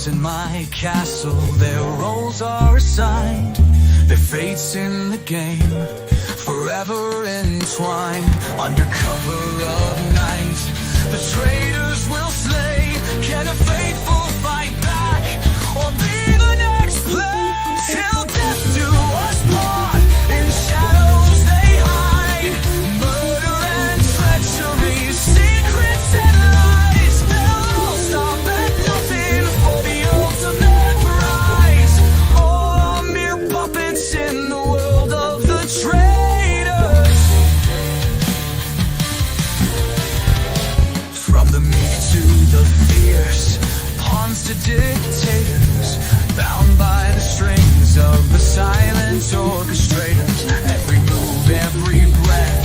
traitors in my castle, their roles are assigned, their fates in the game, forever entwined. Under cover of night, the traitors will slay. Can a faithful fight back, or be the next play? Till death do us part, in shadows they hide. Murder and treachery, secrets and lies. They'll all stop at nothing for the ultimate prize. All are mere puppets in the world of the traitors. From the meek to the fierce, pawns to dictators, bound by the strings of the silent orchestrators. Every move, every breath,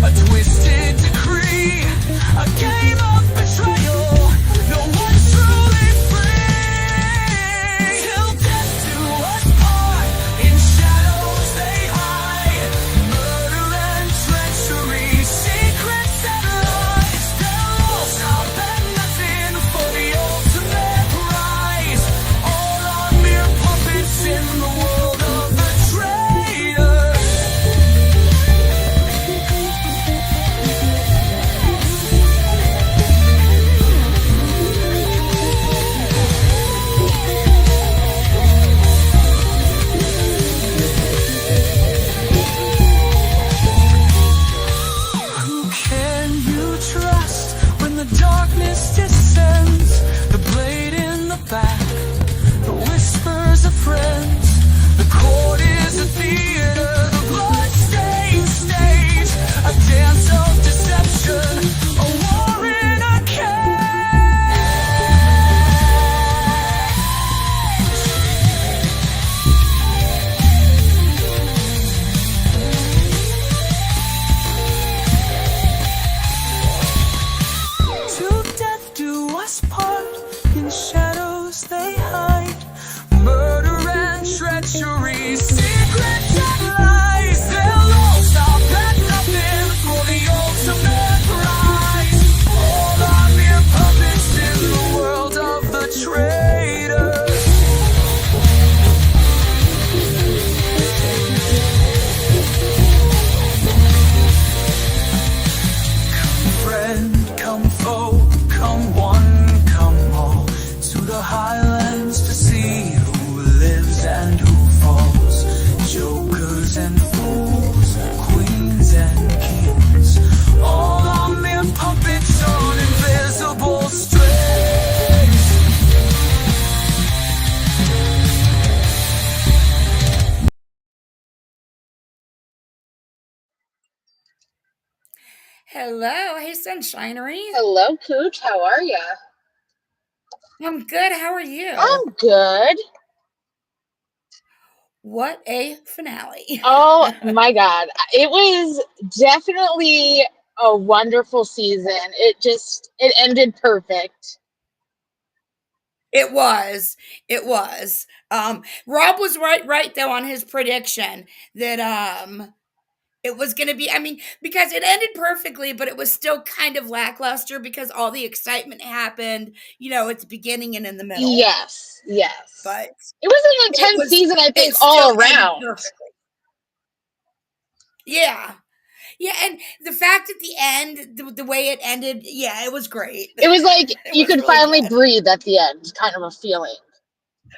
a twisted decree, a game of betrayal. No one's truly free. Till death do us part, in shadows they hide. Murder and treachery, secrets and lies. They'll all stop at nothing for the ultimate prize. All are mere puppets in the world of the traitors. Who can you trust when the darkness descends? The blade in the back, the whispers of friends. The court is a theater, the blood-stained stage, a dance of deception, a war in a cage. Till death do us part, in shadows they hide. Murder and treachery, secrets and lies. They'll all stop at nothing for the ultimate prize. All are mere puppets in the world of the traitors. Come friend, come foe, come one, come all, to the highlands to see who lives and who falls. Jokers and fools, queens and kings, all are mere puppets on invisible strings. Hello, hey Sunshinery. Hello, Cooch. How are ya? I'm good. How are you? I'm good. What a finale. Oh my God. It was definitely a wonderful season. It ended perfect. It was. Rob was right though on his prediction that it was going to be, I mean, because it ended perfectly, but it was still kind of lackluster because all the excitement happened, at the beginning and in the middle. Yes. But It was an intense season, I think, all around. Perfectly. Yeah. Yeah, and the fact at the end, the way it ended, yeah, it was great. It was like you could really finally breathe at the end, kind of a feeling.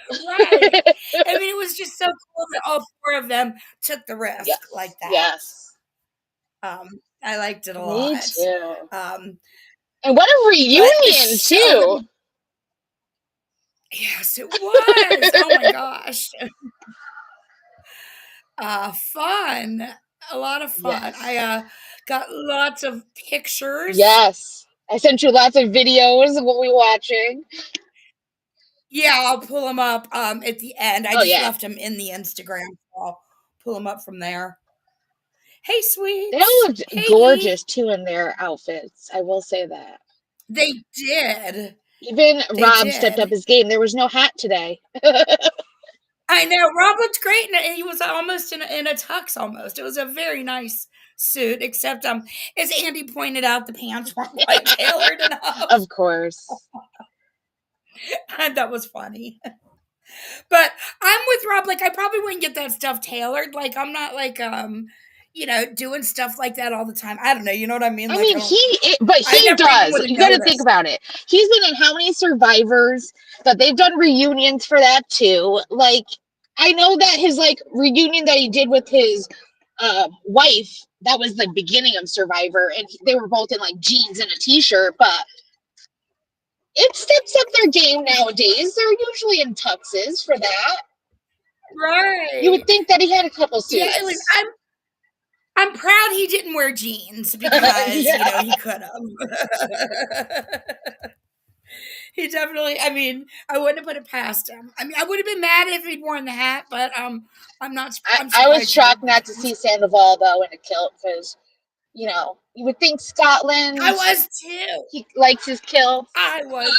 Right. I mean, it was just so cool that all four of them took the risk like that. Yes. I liked it a lot. Me too. And what a reunion, too. Yes, it was. Oh my gosh. Fun. A lot of fun. Yes. I got lots of pictures. Yes. I sent you lots of videos of what we were watching. Yeah, I'll pull them up at the end. I just left them in the Instagram. So I'll pull them up from there. Hey, sweet. They all looked gorgeous, too, in their outfits. I will say that. They did. Even Rob stepped up his game. There was no hat today. I know. Rob looked great, and he was almost in a tux almost. It was a very nice suit, except, as Andy pointed out, the pants weren't quite tailored enough. Of course. That was funny. But I'm with Rob. Like, I probably wouldn't get that stuff tailored. Like, I'm not like doing stuff like that all the time. I don't know. You know what I mean? I Like, mean, but I he never even does. would have You got to think noticed. about it. He's been in how many Survivors that they've done reunions for that too. Like, I know that his like reunion that he did with his wife, that was the beginning of Survivor, and they were both in like jeans and a t-shirt. But it steps up their game nowadays. They're usually in tuxes for that. You Right. would think that he had a couple Yeah. Like, suits. I'm proud he didn't wear jeans because Yeah. he could have. He definitely. I mean, I wouldn't have put it past him. I mean, I would have been mad if he'd worn the hat, but I'm not. I'm I was surprised he shocked didn't. not to see Sandoval though in a kilt because you would think I Scotland, was too. he likes his kilts. I was.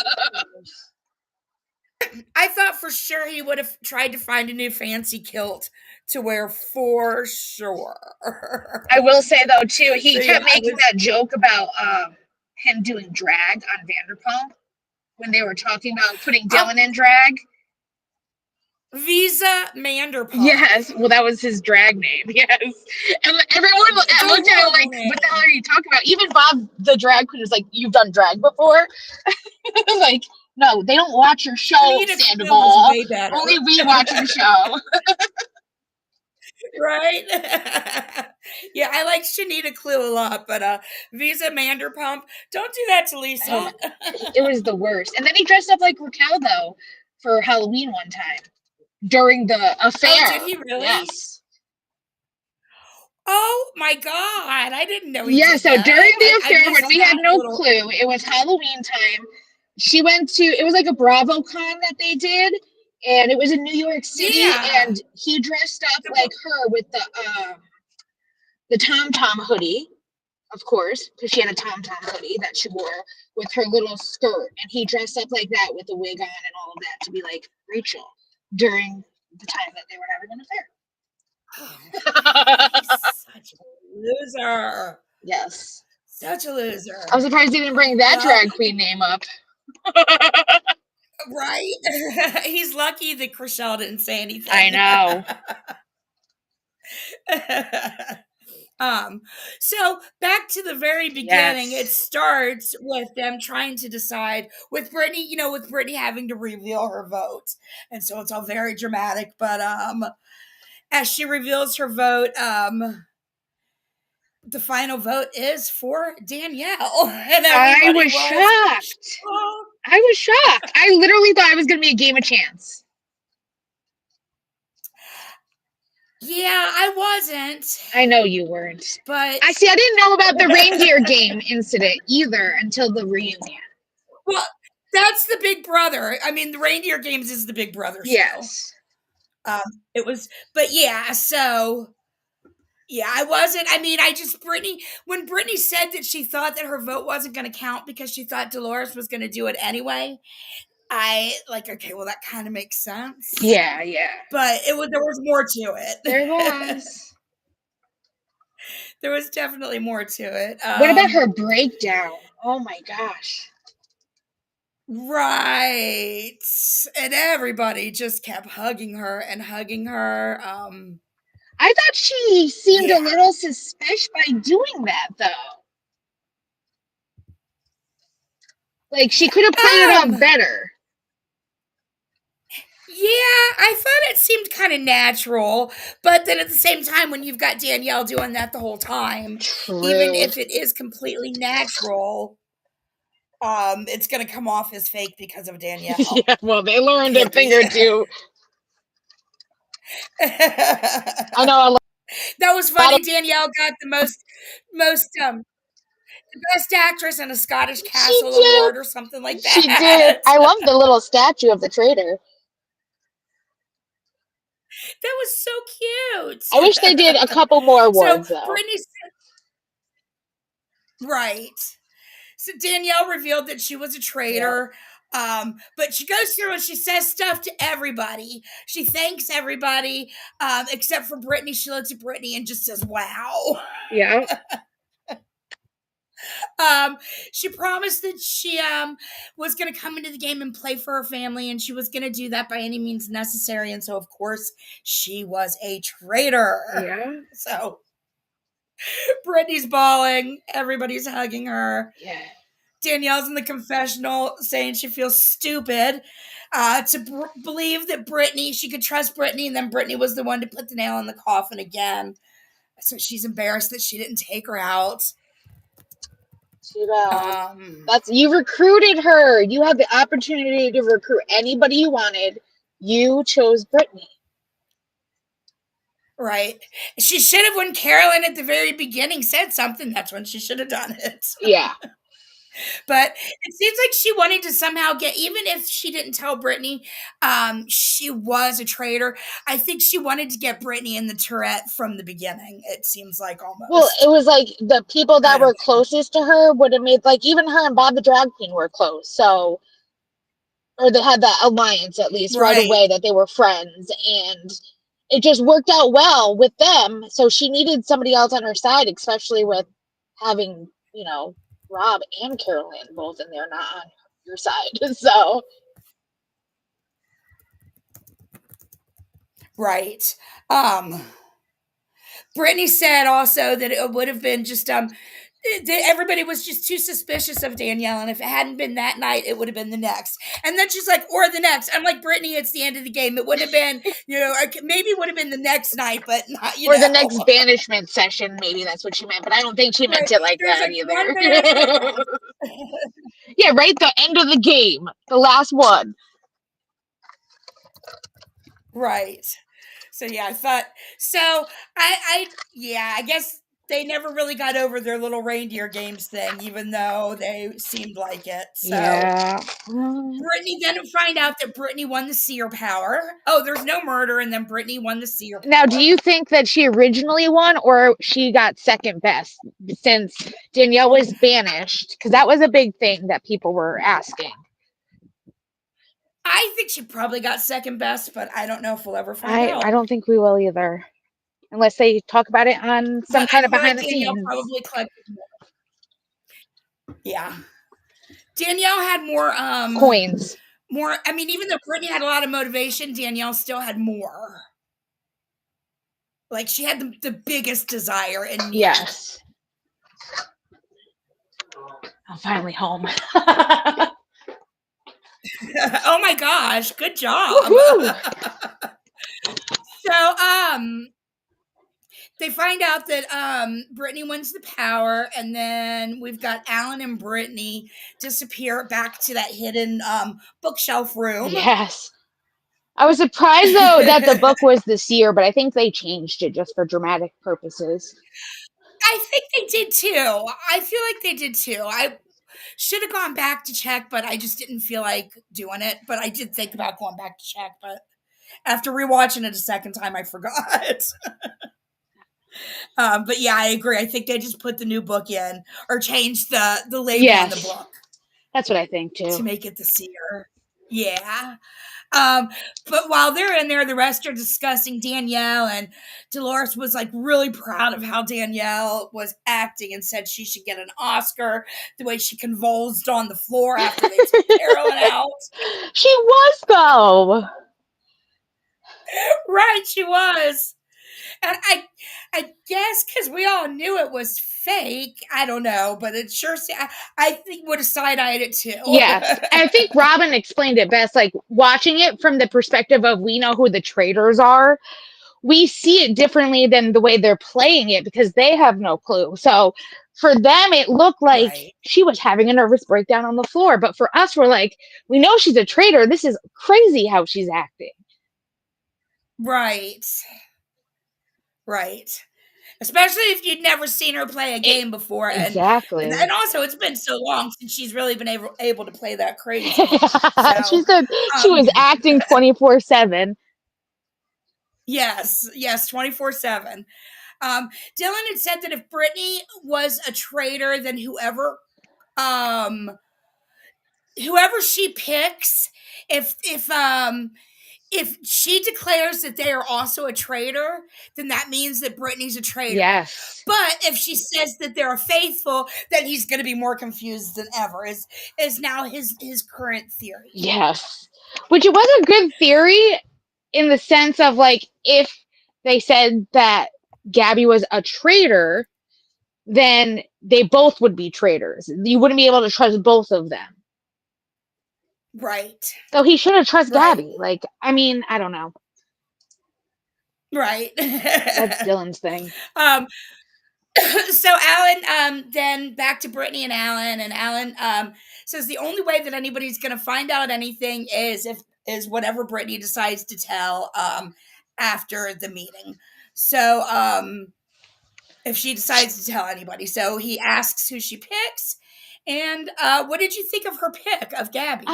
I thought for sure he would have tried to find a new fancy kilt to wear for sure. I will say though too, So he yeah, kept I making was that joke about him doing drag on Vanderpump when they were talking about putting um, Dylan in drag. Visa Manderpump. Yes, well, that was his drag name. Yes, and everyone It's a looked at him horrible like, "What the hell name. are you talking about?" Even Bob, the drag queen, was like, "You've done drag before?" Like, no, they don't watch your show, Shanita Clue was Sandoval. way better. Only we watch your show. Right? Yeah, I like Shanita Clue a lot, but Visa Manderpump, don't do that to Oh Lisa. my, it was the worst. And then he dressed up like Raquel though for Halloween one time during the Oh, did affair. he really? Yes. Oh my god, I didn't know he Yeah, did so that. during the I affair, when missed we had that no little. clue, it was Halloween time. She went to, it was like a Bravo con that they did, and it was in New York City, Yeah. and he dressed up like her with the Tom Tom hoodie, of course, because she had a Tom Tom hoodie that she wore with her little skirt, and he dressed up like that with a wig on and all of that to be like Rachel during the time that they were having an Oh, affair. he's such a loser. Yes. Such a I'm loser. surprised he didn't bring that Well, drag queen name up. right? He's lucky that Chriselle didn't say I anything. know. um, so back to the very beginning, it Yes. starts with them trying to decide with Brittany, with Brittany having to reveal her vote. And so it's all very dramatic, but as she reveals her vote, the final vote is for Danielle. And I everybody was was shocked. shocked. I was shocked. I literally thought it was going to be a game of chance. Yeah, I wasn't, I know you weren't. but I see. I didn't know about the reindeer game incident either until the reunion. well, that's the Big Brother. I mean, the Reindeer Games is the Big Brother show. Yes. Um, it was, but yeah, so yeah, I wasn't. I mean, when Brittany said that she thought that her vote wasn't going to count because she thought Dolores was going to do it anyway, I like, okay, well, that kind of makes sense. Yeah, yeah. But there was more to There it. was. There was definitely more to it. What about her breakdown? Oh my gosh. Right. And everybody just kept hugging her and hugging her. I thought she seemed Yeah. a little suspicious by doing that, though. Like, she could have played it off better. Yeah, I thought it seemed kind of natural, but then at the same time, when you've got Danielle doing that the whole time, even True. if it is completely natural, it's gonna come off as fake because of Danielle. Yeah, well, they learned a Can't thing be. or two. I know a lot That was funny. of. Danielle got most best actress in a Scottish She Castle did. award or something like She did. that. I love the little statue of the traitor. That was so I wish they did a cute. couple more So awards, though. Brittany, right? So Danielle revealed that she was a Yeah. traitor. But she goes through and she says stuff to everybody. She thanks everybody, except for Brittany. She looks at Brittany and just says, "Wow." Yeah. um, she promised that she was going to come into the game and play for her family, and she was going to do that by any means necessary. And so, of course, she was a traitor. Yeah. So Brittany's bawling, everybody's hugging her. Yeah. Danielle's in the confessional saying she feels stupid to believe that she could trust Brittany, and then Brittany was the one to put the nail in the coffin again. So she's embarrassed that she didn't take her out. Too bad. Um, You recruited her. You had the opportunity to recruit anybody you wanted. You chose Brittany. right. She should have, when Carolyn at the very beginning said something, that's when she should have done it. Yeah. But it seems like she wanted to somehow get, even if she didn't tell Brittany she was a traitor, I think she wanted to get Brittany in the turret from the beginning, it seems like, Well, almost. it was like the people I that don't were closest to her would have made, like, even her and Bob the Drag Queen were close. So, or they had that alliance at least right Right. away that they were friends. And it just worked out well with them. So she needed somebody else on her side, especially with having, Rob and Carolyn both in there, not on your side. So, Right. Brittany said also that it would have been just everybody was just too suspicious of Danielle, and if it hadn't been that night, it would have been the next. And then she's like, or the next. I'm like, Brittany, it's the end of the game. It would have been, maybe it would have been the next night, but not, or the next banishment session, maybe that's what she meant. But I don't think she meant right. it like There's that like one either. banishment. Yeah, right? The end of the game. The last one. Right. So yeah, I thought so. I guess they never really got over their little reindeer games thing, even though they seemed like it. So Yeah. Brittany then find out that Brittany won the seer power. Oh, there's no murder, and then Brittany won the seer Now, do power. you think that she originally won or she got second best since Danielle was banished? Because that was a big thing that people were asking. I think she probably got second best, but I don't know if we'll ever find I out. don't think we will either, unless they talk about it on some But I kind of feel like behind the Danielle scenes. probably collected more. Yeah. Danielle had Coins. more. I mean, even though Brittany had a lot of motivation, Danielle still had more. Like she had the biggest desire and need. Yes. I'm finally home. Oh my gosh, good job. So they find out that Brittany wins the power, and then we've got Alan and Brittany disappear back to that hidden bookshelf room. Yes. I was surprised though that the book was this year, but I think they changed it just for dramatic purposes. I think they did too. I feel like they did too. I should have gone back to check, but I just didn't feel like doing it. But I did think about going back to check, but after rewatching it a second time, I forgot. But yeah, I agree. I think they just put the new book in or changed the label on the book. That's what I think too. To make it the seer. Yeah. But while they're in there, the rest are discussing Danielle, and Dolores was like really proud of how Danielle was acting and said she should get an Oscar, the way she convulsed on the floor after they took Carolyn out. She was though. Right, she was. And I guess because we all knew it was fake. I don't know, but it sure. I think would have side-eyed it too. Yes. And I think Robin explained it best. Like watching it from the perspective of we know who the traitors are, we see it differently than the way they're playing it because they have no clue. So for them, it looked like Right. she was having a nervous breakdown on the floor. But for us, we're like, we know she's a traitor. This is crazy how she's acting. Right. Right. Especially if you'd never seen her play a game before. Exactly. And also, it's been so long since she's really been able to play that crazy. She said she was acting 24/7. Yes, 24/7. Dylan had said that if Brittany was a traitor, then whoever she picks, if if she declares that they are also a traitor, then that means that Brittany's a traitor. Yes. But if she says that they're faithful, then he's going to be more confused than ever. Is now his current theory. Yes. Which it was a good theory in the sense of like if they said that Gabby was a traitor, then they both would be traitors. You wouldn't be able to trust both of them. Right. So he shouldn't trust Right. Gabby. Like, I mean, I don't know. Right. That's Dylan's thing. So Alan, then back to Brittany and Alan says the only way that anybody's going to find out anything is whatever Brittany decides to tell after the meeting. So if she decides to tell anybody, so he asks who she picks. And what did you think of her pick of Gabby?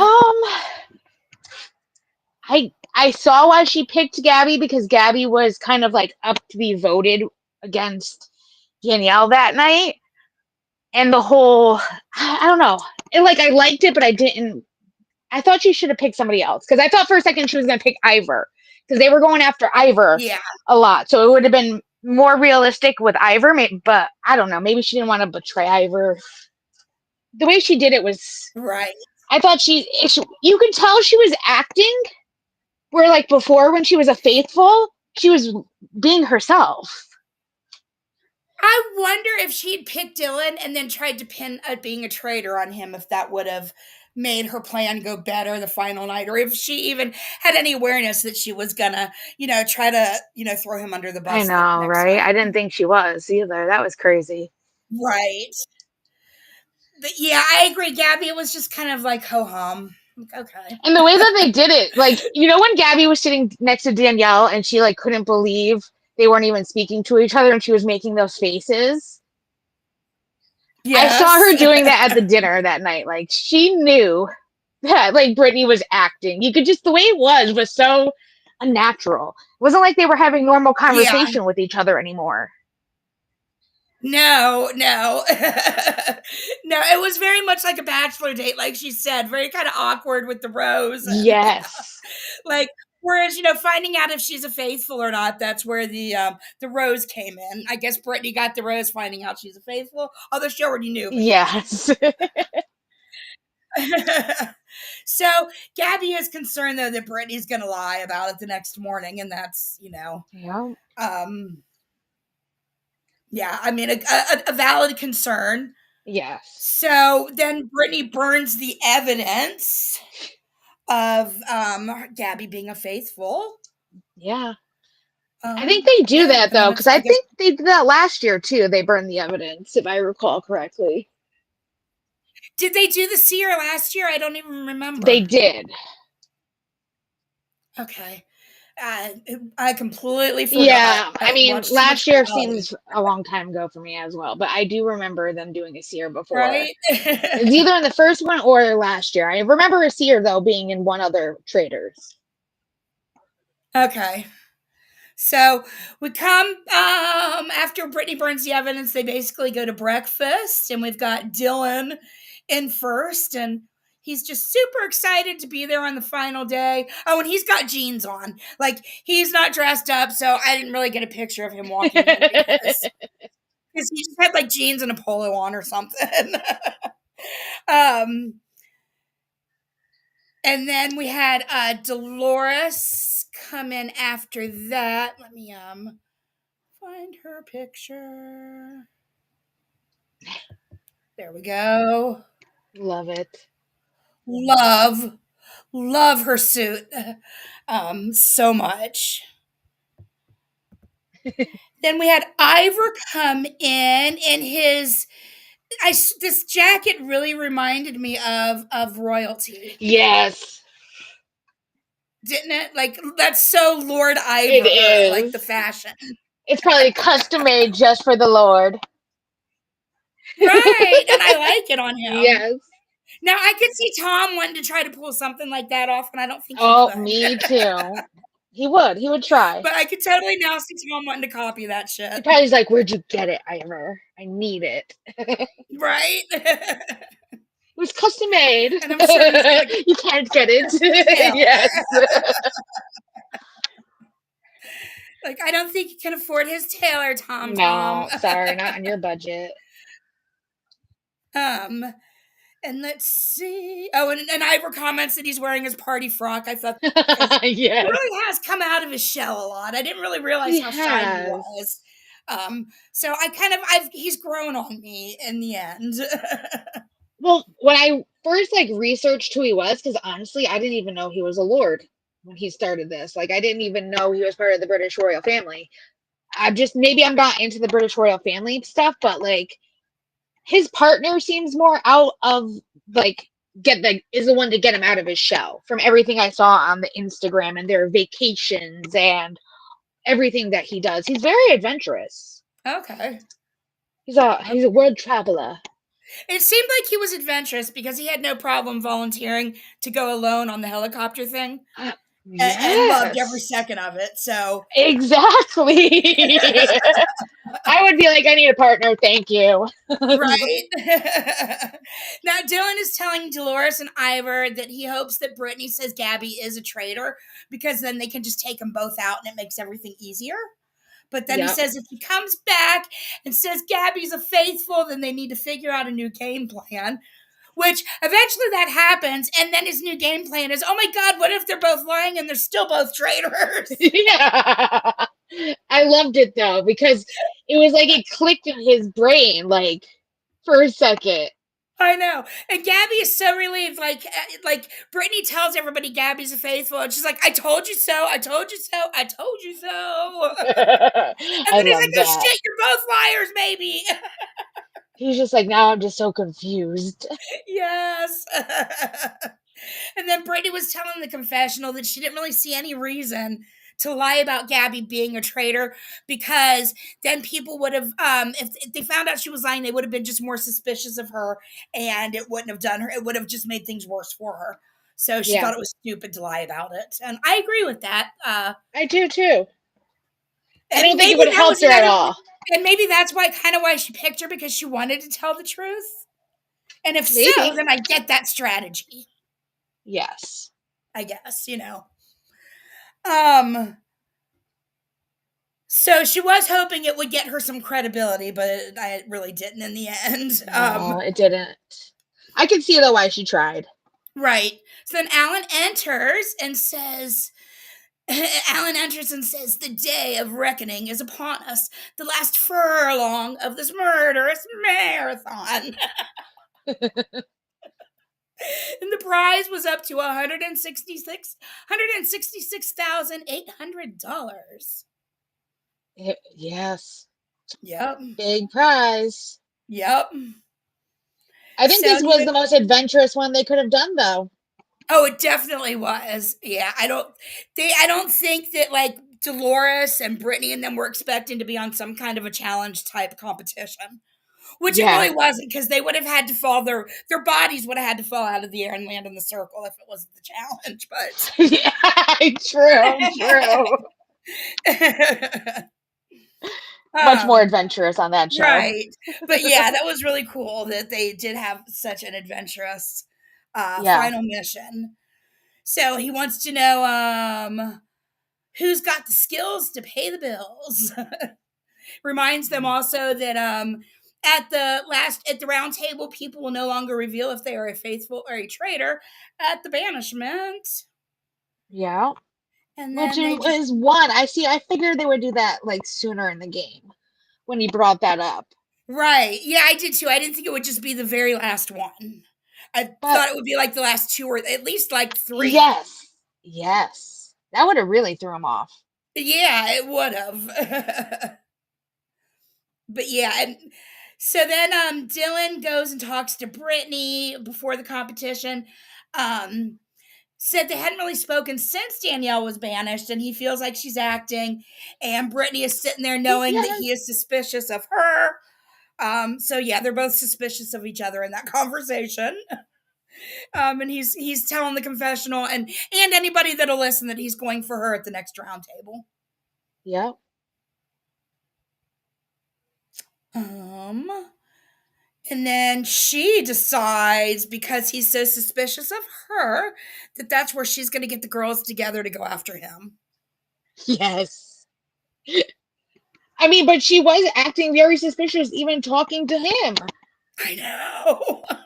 I saw why she picked Gabby because Gabby was kind of like up to be voted against Danielle that night. And the whole, I don't know. I liked it, but I didn't. I thought she should have picked somebody else because I thought for a second she was going to pick Ivor because they were going after Ivor a lot. So it would have been more realistic with Ivor, but I don't know. Maybe she didn't want to betray Ivor. The way she did it was right. I thought you could tell she was acting where like before when she was a faithful, she was being herself. I wonder if she'd picked Dylan and then tried to pin being a traitor on him, if that would have made her plan go better the final night, or if she even had any awareness that she was gonna, try to, throw him under the bus. I know, right? Night. I didn't think she was either. That was crazy. Right. But yeah, I agree. Gabby was just kind of like ho hum. Okay. And the way that they did it, like, when Gabby was sitting next to Danielle and she like couldn't believe they weren't even speaking to each other and she was making those faces. Yes. I saw her doing that at the dinner that night. Like she knew that like Brittany was acting. You could just the way it was so unnatural. It wasn't like they were having normal conversation with each other anymore. No. No, it was very much like a bachelor date, like she said, very kind of awkward with the rose. Yes. Like, whereas, finding out if she's a faithful or not, that's where the rose came in. I guess Brittany got the rose finding out she's a faithful, although she already knew. Yes. So Gabby is concerned though that Brittany's gonna lie about it the next morning, and that's yeah, I mean a valid concern. Yes. So then Brittany burns the evidence of Gabby being a faithful. Yeah. I think they do that though, because I think they did that last year too. They burned the evidence, if I recall correctly. Did they do the seer last year? I don't even remember. They did. Okay. I completely forgot. Yeah, I mean, last year seems a long time ago for me as well, but I do remember them doing a seer before. Right? It's either in the first one or last year. I remember a seer, though, being in one other Traitors. Okay. So we come after Brittany burns the evidence, they basically go to breakfast, and we've got Dylan in first, and he's just super excited to be there on the final day. Oh, and he's got jeans on. Like, he's not dressed up, so I didn't really get a picture of him walking in because he just had, like, jeans and a polo on or something. And then we had Dolores come in after that. Let me find her picture. There we go. Love it. Love her suit so much. Then we had Ivor come in his this jacket really reminded me of royalty. Yes. Didn't it? Like, that's so Lord Ivor. It is. Like the fashion. It's probably custom made just for the Lord. Right, and I like it on him. Yes. Now, I could see Tom wanting to try to pull something like that off, and I don't think he could. Me too. He would try. But I could totally now see Tom wanting to copy that shit. He probably's like, where'd you get it, Ivor? I need it. Right? It was custom made. And I'm sure he's like, you can't get it. Yes. Like, I don't think you can afford his tailor, Tom Tom. No, sorry, not on your budget. um, and let's see. Oh, and Ivor comments that he's wearing his party frock. I thought because he Yes, really has come out of his shell a lot. I didn't really realize he how shy he has. was. So I've he's grown on me in the end. Well, when I first like researched who he was, because honestly, I didn't even know he was a lord when he started this. Like, I didn't even know he was part of the British royal family. I'm just maybe I'm not into the British royal family stuff, but like his partner seems more out of like get the is the one to get him out of his shell from everything I saw on the Instagram and their vacations and everything that he does. He's very adventurous. Okay. He's a world traveler. It seemed like he was adventurous because he had no problem volunteering to go alone on the helicopter thing Uh, and loved every yes, second of it. So, exactly. I would be like, I need a partner, thank you. right. Now, Dylan is telling Dolores and Ivor that he hopes that Brittany says Gabby is a traitor because then they can just take them both out and it makes everything easier. But then he Yep. says if he comes back and says Gabby's a faithful, then they need to figure out a new game plan. Which eventually that happens, and then his new game plan is, oh my god, what if they're both lying and they're still both traitors? Yeah. I loved it though, because it was like it clicked in his brain, like for a second. I know. And Gabby is so relieved. Like Brittany tells everybody Gabby's a faithful, and she's like, I told you so, I told you so, I told you so. And I then he's like, love oh that. shit, you're both liars, maybe. He's just like, now I'm just so confused. Yes. And then Brittany was telling the confessional that she didn't really see any reason to lie about Gabby being a traitor because then people would have, if they found out she was lying, they would have been just more suspicious of her and it wouldn't have done her, it would have just made things worse for her. So she Yeah, thought it was stupid to lie about it. And I agree with that. I do too. I And don't think it maybe would have that was helped her at another, all. and maybe that's why she picked her because she wanted to tell the truth. And if so, Maybe. then I get that strategy. Yes. I guess. Um, so she was hoping it would get her some credibility, but I really didn't in the end. No, it didn't. I can see though why she tried. Right. So then Alan enters and says, Alan enters and says, the day of reckoning is upon us, the last furlong of this murderous marathon. And the prize was up to $166,800. Yes. Yep. Big prize. Yep. I think So this was the most adventurous one they could have done though. oh, it definitely was. Yeah, I don't think that like Dolores and Brittany and them were expecting to be on some kind of a challenge type competition. Which it Yeah. really wasn't, because they would have had to fall their bodies would have had to fall out of the air and land in the circle if it wasn't the challenge. Yeah, true, true. But Much more adventurous on that show. right. But yeah, that was really cool that they did have such an adventurous Yeah. final mission. So he wants to know who's got the skills to pay the bills. Reminds them also that at the round table, people will no longer reveal if they are a faithful or a traitor at the banishment. Yeah. And Which then they just is one. I figured they would do that like sooner in the game when he brought that up. right. Yeah, I did too. I didn't think it would just be the very last one. I But thought it would be like the last two or at least like three. yes. Yes. That would have really threw him off. Yeah, it would have. But yeah, and so then Dylan goes and talks to Brittany before the competition. Um Said they hadn't really spoken since Danielle was banished, and he feels like she's acting. And Brittany is sitting there knowing that he Yes. is suspicious of her. So yeah, they're both suspicious of each other in that conversation. And he's telling the confessional and anybody that'll listen that he's going for her at the next round table. Yep. Um, and then she decides because he's so suspicious of her that that's where she's going to get the girls together to go after him. Yes. I mean, but she was acting very suspicious, even talking to him. I know. Like,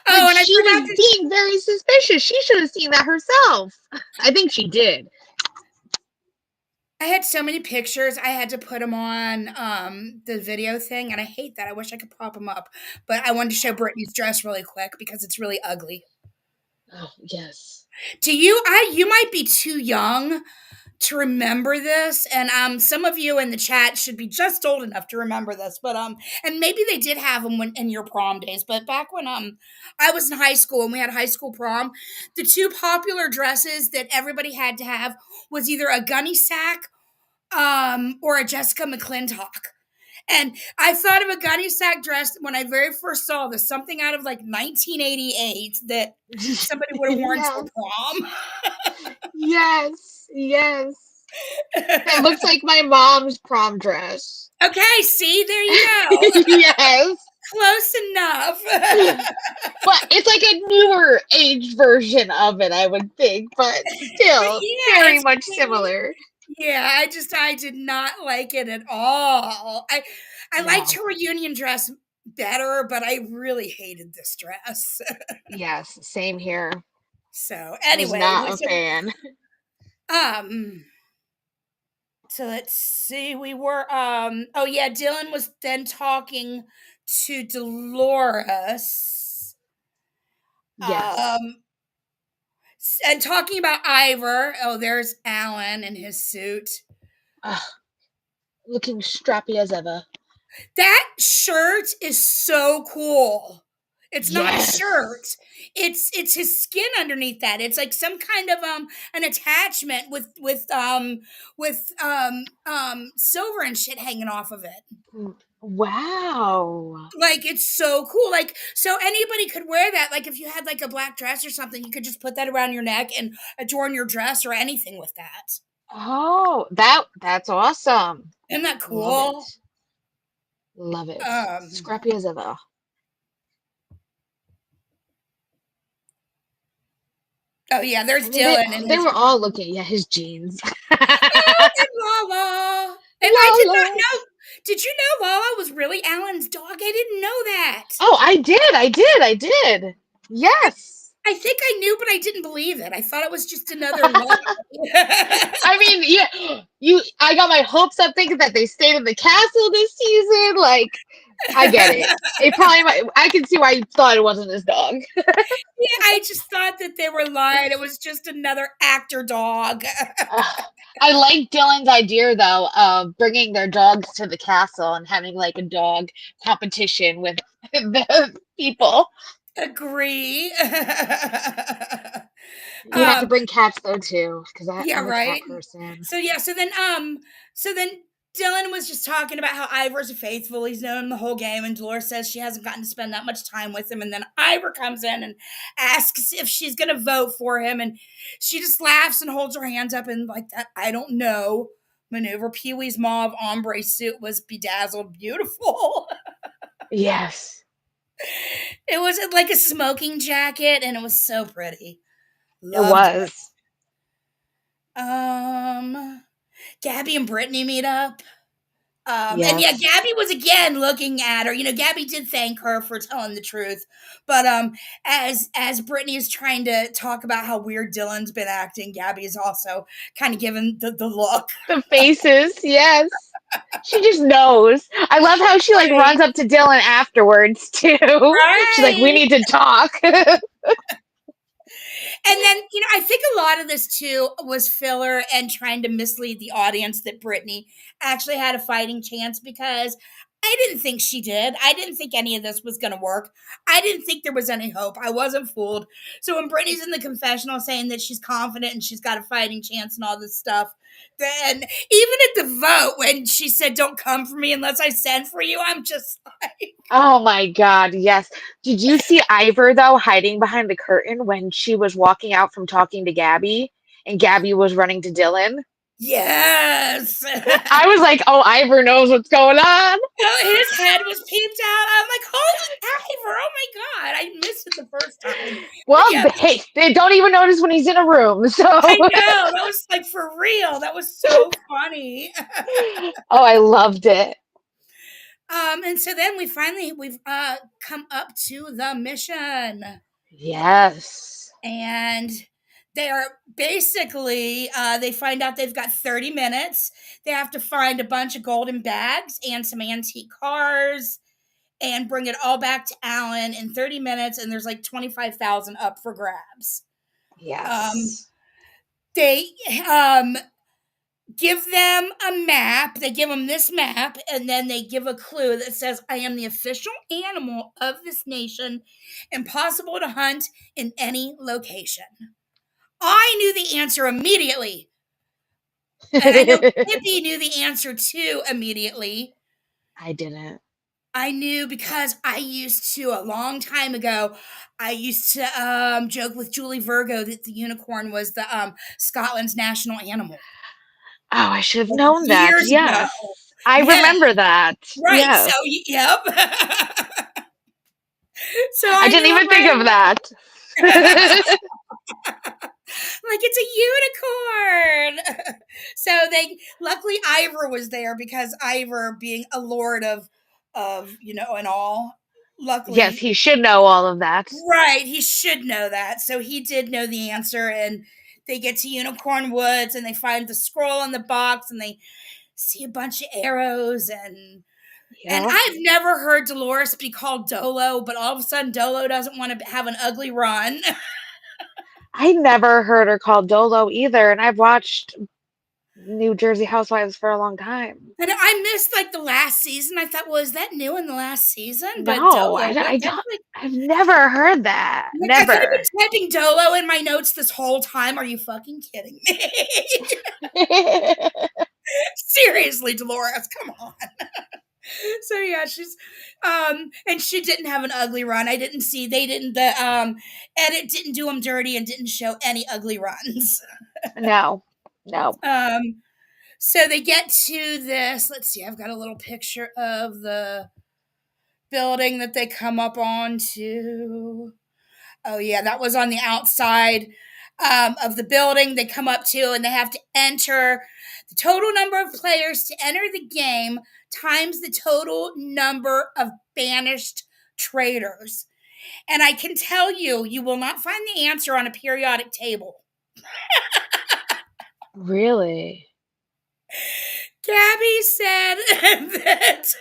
Oh, and I she forgot was to. being very suspicious. She should have seen that herself. I think she did. I had so many pictures. I had to put them on the video thing, and I hate that. I wish I could pop them up, but I wanted to show Brittany's dress really quick because it's really ugly. Oh, yes. Do you? You might be too young to remember this, and some of you in the chat should be just old enough to remember this, but and maybe they did have them when in your prom days, but back when I was in high school and we had high school prom, the two popular dresses that everybody had to have was either a gunny sack or a Jessica McClintock. And I thought of a gunny sack dress when I very first saw this, something out of like 1988 that somebody would have worn to Yes. a prom. Yes. Yes. That looks like my mom's prom dress. Okay, see, there you go. Yes. Close enough. But it's like a newer age version of it, I would think, but still Yeah, very it's much cool. similar. Yeah, I did not like it at all. I liked No. her reunion dress better, but I really hated this dress. Yes, same here. So Was anyway, not a fan. um so let's see. We were oh yeah, Dylan was then talking to Dolores. Yes. Um and talking about Ivor. Oh, there's Alan in his suit. Ugh, looking strappy as ever. That shirt is so cool. It's not a Yes. shirt. It's his skin underneath that. It's like some kind of an attachment with silver and shit hanging off of it. Wow. Like it's so cool. Like so anybody could wear that. Like if you had like a black dress or something, you could just put that around your neck and adorn your dress or anything with that. Oh, that's awesome. Isn't that Love it. cool? Love it. Um Scrappy as ever. oh yeah, I there's mean, they Dylan and they his were all looking. Yeah, his jeans. and Lala. And I did not Lala. know. Did you know Lala was really Alan's dog? I didn't know that. Oh, I did. I did. I did. Yes. I think I knew, but I didn't believe it. I thought it was just another lie. I mean, yeah, I got my hopes up thinking that they stayed in the castle this season. Like, I get it. It probably might, I can see why you thought it wasn't his dog. Yeah, I just thought that they were lying. It was just another actor dog. I like Dylan's idea though of bringing their dogs to the castle and having like a dog competition with the people. Agree. You have to bring cats though too, because Yeah, I'm a cat right. person. So yeah, so then Dylan was just talking about how Ivor's faithful. He's known him the whole game, and Dolores says she hasn't gotten to spend that much time with him. And then Ivor comes in and asks if she's gonna vote for him, and she just laughs and holds her hands up and like that. I don't know. Maneuver. Pee Wee's mauve ombre suit was bedazzled beautiful. Yes, It was like a smoking jacket, and it was so pretty. it Loved it. was. Gabby and Brittany meet up. And yeah, Yes. Gabby was again looking at her. You know, Gabby did thank her for telling the truth, but as Brittany is trying to talk about how weird Dylan's been acting, Gabby is also kind of giving the look. The faces, yes. She just knows. I love how she like Right, runs up to Dylan afterwards too. She's like, "We right. need to talk." And then, you know, I think a lot of this too was filler and trying to mislead the audience that Brittany actually had a fighting chance because I didn't think she did. I didn't think any of this was going to work. I didn't think there was any hope. I wasn't fooled. So when Brittany's in the confessional saying that she's confident and she's got a fighting chance and all this stuff, then even at the vote when she said, "Don't come for me unless I send for you," I'm just like, Oh my God, yes. Did you see Ivor though hiding behind the curtain when she was walking out from talking to Gabby and Gabby was running to Dylan? Yes. I was like, oh, Ivor knows what's going on. Oh, his head was peeped out. I'm like, holy Ivor! Oh my god, I missed it the first time. But Well, yeah, they don't even notice when he's in a room. So, I oh, know that was like for real. That was so funny. I loved it. And so then we've come up to the mission, Yes. and they are basically they find out they've got 30 minutes. They have to find a bunch of golden bags and some antique cars and bring it all back to Alan in 30 minutes, and there's like 25,000 up for grabs. Um, Yes. they give them a map. They give them this map, and then they give a clue that says, I am the official animal of this nation, impossible to hunt in any location. I knew the answer immediately. And I know Kippy knew the answer too immediately. I didn't. I knew because I used to, a long time ago, I used to joke with Julie Virgo that the unicorn was the Scotland's national animal. Oh, I should have Like known that. years ago. Yes. I Yeah, remember that. right. So, Yes. yep. So I I didn't knew even it think right of that. away. Like it's a unicorn. So they luckily Ivor was there because Ivor being a lord of and all. Yes, Luckily, he should know all of that. right, he should know that. So he did know the answer, and they get to Unicorn Woods and they find the scroll in the box and they see a bunch of arrows and Yep. I've never heard Dolores be called Dolo, but all of a sudden Dolo doesn't want to have an ugly run. I never heard her called Dolo either, and I've watched New Jersey Housewives for a long time. And I missed like the last season. I thought, well, is that new in the last season? But No, Dolo, I that's don't. like, I've never heard that. I could have Never. been typing Dolo in my notes this whole time. Are you fucking kidding me? Seriously, Dolores, come on. So yeah, she's and she didn't have an ugly run. I didn't see they didn't the edit didn't do them dirty and didn't show any ugly runs. No, no. Um so they get to this, let's see, I've got a little picture of the building that they come up onto. Oh yeah, that was on the outside of the building they come up to, and they have to enter the total number of players to enter the game times the total number of banished traitors. And I can tell you, you will not find the answer on a periodic table. Really? Gabby said that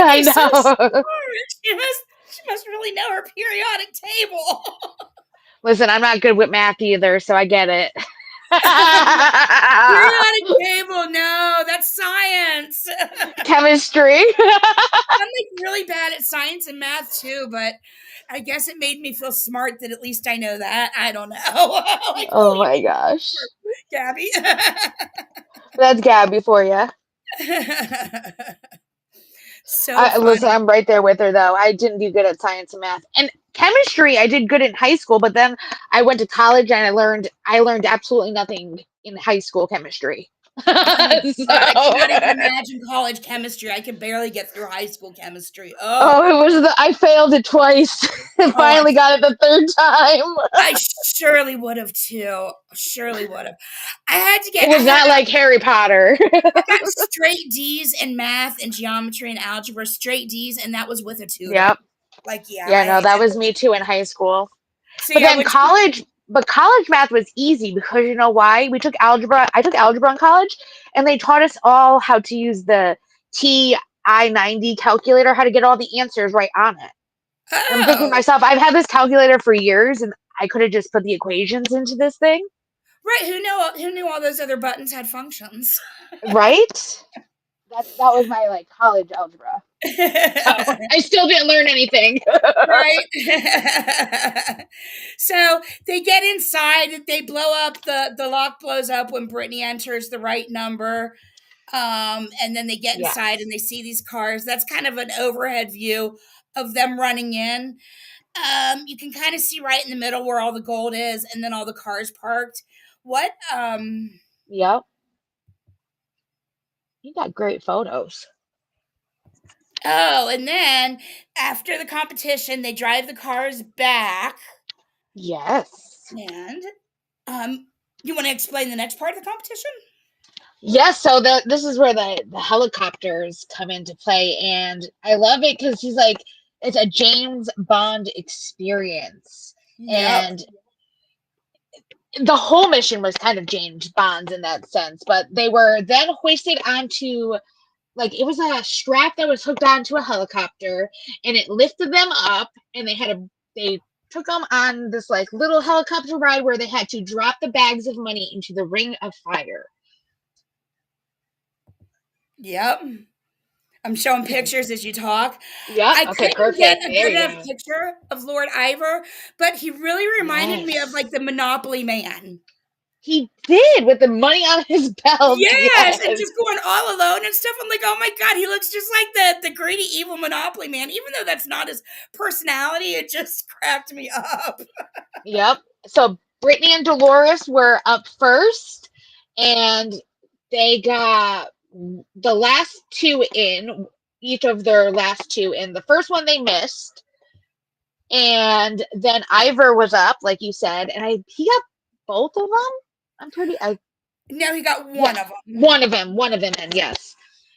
I Brittany's so know. smart. She must really know her periodic table. Listen, I'm not good with math either, so I get it. Periodic table, no, that's science. Chemistry. I'm like really bad at science and math too, but I guess it made me feel smart that at least I know that. I don't know. Like, oh, Oh you my gosh. Gabby. That's Gabby for you. So Listen, funny. I'm right there with her though. I didn't do good at science and math. And chemistry, I did good in high school, but then I went to college and I learned absolutely nothing in high school chemistry. Oh my So, god, I cannot even imagine college chemistry. I could barely get through high school chemistry. Oh, oh, it was I failed it twice and oh, finally got it the third time. I surely would have too. Surely would have. I had to It get. I was had not like Harry Potter. I got straight D's in math and geometry and algebra, straight D's, and that was with a tutor. Yep. Like, yeah, Yeah, I no, had that was to. me too in high school. So But yeah, then which one? college math was easy because you know why? We took algebra. I took algebra in college, and they taught us all how to use the TI-90 calculator, how to get all the answers right on it. And I'm thinking to Oh, myself, I've had this calculator for years, and I could have just put the equations into this thing, right. Who knew all those other buttons had functions? right? That was my like college algebra. So I still didn't learn anything. Right. So they get inside. They blow up the lock blows up when Brittany enters the right number. And then they get inside and Yes. they see these cars. That's kind of an overhead view of them running in. You can kind of see right in the middle where all the gold is, and then all the cars parked. What? Yep. You got great photos. Oh, and then after the competition, they drive the cars back. Yes. And you want to explain the next part of the competition? Yes, so this is where the helicopters come into play, and I love it because he's like, it's a James Bond experience, Yep. and the whole mission was kind of James Bond's in that sense, but they were then hoisted onto, like, it was a strap that was hooked onto a helicopter, and it lifted them up, and they took them on this like little helicopter ride where they had to drop the bags of money into the ring of fire. Yep. I'm showing pictures as you talk. Yep. I Okay. couldn't get Perfect. a There good you enough go. picture of Lord Ivor, but he really reminded me of like Yes. the Monopoly man. He did with the money on his belt. Yes, and Yes. just going all alone and stuff. I'm like, oh my god, he looks just like the greedy evil Monopoly man. Even though that's not his personality, it just cracked me up. Yep. So Brittany and Dolores were up first, and they got the last two in, each of their last two in. The first one they missed, and then Ivor was up, like you said, and he got both of them. I No, he got Yeah, one of them. one of them, and yes.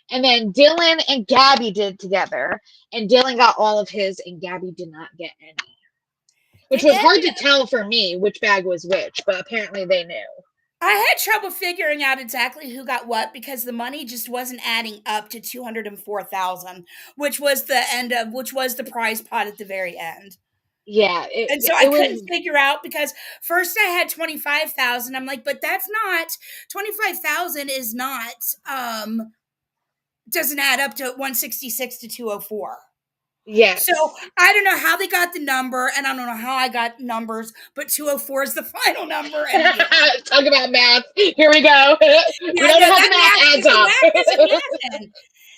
And then Dylan and Gabby did together, and Dylan got all of his, and Gabby did not get any, which It was hard ended to tell for me which bag was which, but apparently they knew. I had trouble figuring out exactly who got what because the money just wasn't adding up to 204,000, which was the prize pot at the very end. Yeah, And so I it couldn't was. figure out because first I had 25,000. I'm like, but that's not 25,000 is not doesn't add up to 166 to 204. So Yes. I don't know how they got the number, and I don't know how I got numbers, but 204 is the final number. And yeah, Talk about math. Here we go. We yeah, don't no, know how the that math adds the up. math isn't mathing.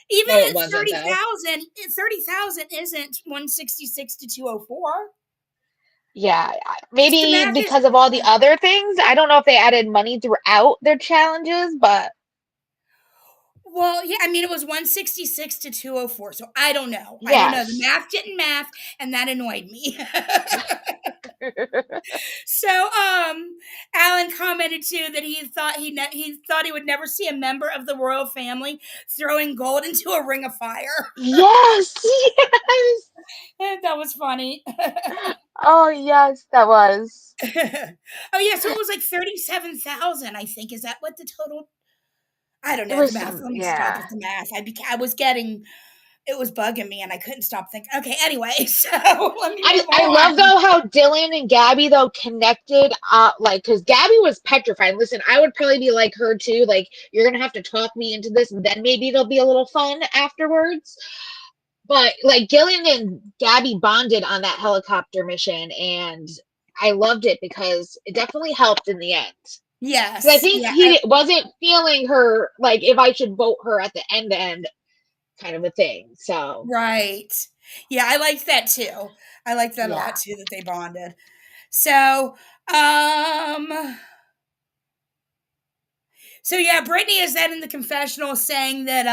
Even No, it at wasn't though. 30,000 isn't 166 to 204. Yeah, The maybe math is because of all the other things. I don't know if they added money throughout their challenges, but well, yeah, I mean it was 166 to 204. So I don't know. I don't know. The yes. math didn't math and that annoyed me. So Alan commented too that he thought he would never see a member of the royal family throwing gold into a ring of fire. Yes, yes. That was funny. Oh, yes, that was. Oh yeah, so it was like 37,000, I think. Is that what the total? I don't It know the was math. some, Let me stop yeah. with the math. I was getting it was bugging me and I couldn't stop thinking. Okay, anyway, so let me move I love on. though how Dylan and Gabby though connected, like, because Gabby was petrified. Listen, I would probably be like her too. Like, you're gonna have to talk me into this, and then maybe it'll be a little fun afterwards. But like Gillian and Gabby bonded on that helicopter mission, and I loved it because it definitely helped in the end. Because I Yes, think yeah, wasn't feeling her, like, if I should vote her at the end kind of a thing. So right. Yeah, I liked that too. I liked that a yeah. lot too that they bonded. So, um, so yeah, Brittany is then in the confessional saying that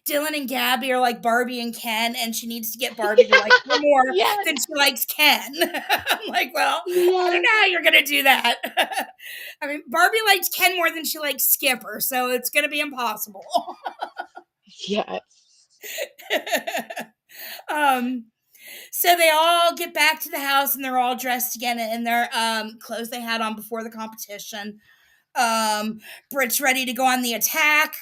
Dylan and Gabby are like Barbie and Ken, and she needs to get Barbie to like her more Yes. than she likes Ken. I'm like, well, I don't Yes. know how you're gonna do that. I mean, Barbie likes Ken more than she likes Skipper, so it's gonna be impossible. Yes. um, so they all get back to the house and they're all dressed again in their clothes they had on before the competition. Britt's ready to go on the attack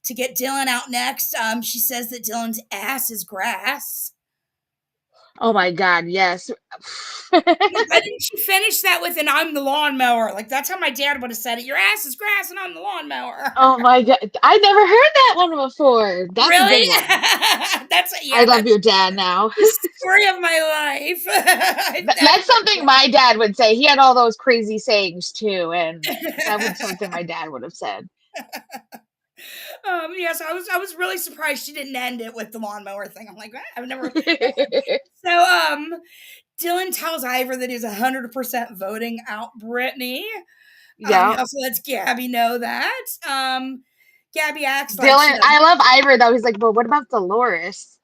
to get Dylan out next. She says that Dylan's ass is grass. Oh my God, yes. Why didn't she finish that with an I'm the lawnmower? Like that's how my dad would have said it. Your ass is grass and I'm the lawnmower. Oh my God. I never heard that one before. That's a Really? good one. I love That's your dad now. the story of my life. That's something my dad would say. He had all those crazy sayings too, and that was something my dad would have said. Yes, I was really surprised she didn't end it with the lawnmower thing. I'm like, I've never. So, Dylan tells Ivor that he's 100% voting out Brittany. Yeah. He also lets Gabby know that. Gabby acts like, Dylan, I love Ivor though. He's like, well, what about Dolores?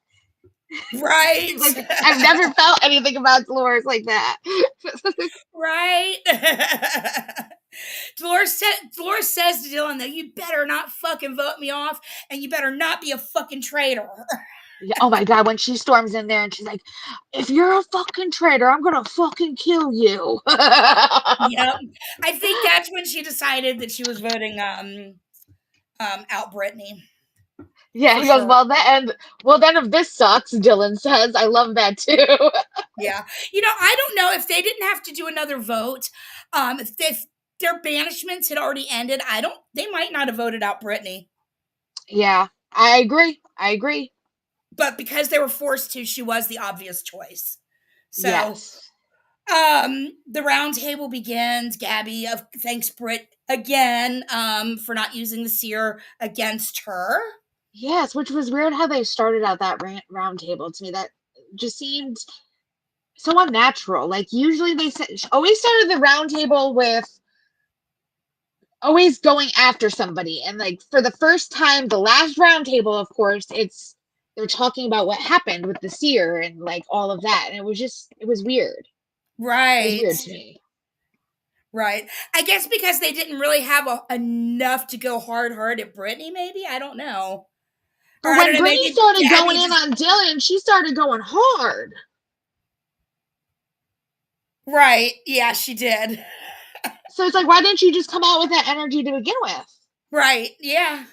He's right, like, I've never felt anything about Dolores like that. right. Dolores says to Dylan that you better not fucking vote me off, and you better not be a fucking traitor. Yeah, oh my god, when she storms in there and she's like, if you're a fucking traitor, I'm gonna fucking kill you. Yep. I think that's when she decided that she was voting out Brittany Yeah, for he goes, sure. well then if this sucks, Dylan says. I love that too. Yeah. I don't know if they didn't have to do another vote. If their banishments had already ended, I don't. They might not have voted out Brittany, Yeah, I agree. I agree. but because they were forced to, she was the obvious choice. So, Yes. the round table begins. Gabby thanks Britt again for not using the seer against her. Yes, which was weird how they started out that round table to me. That just seemed so unnatural. Like usually always started the round table with always going after somebody, and like for the first time, the last round table, of course, they're talking about what happened with the seer and like all of that, and it was weird. It was Right. weird to me. Right. I guess because they didn't really have enough to go hard at Brittany, maybe? I don't know. Or But I don't when know, Brittany maybe started going Gabby in just. on Dylan, she started going hard. Right. Yeah, she did. So it's like, why didn't you just come out with that energy to begin with? Right. Yeah.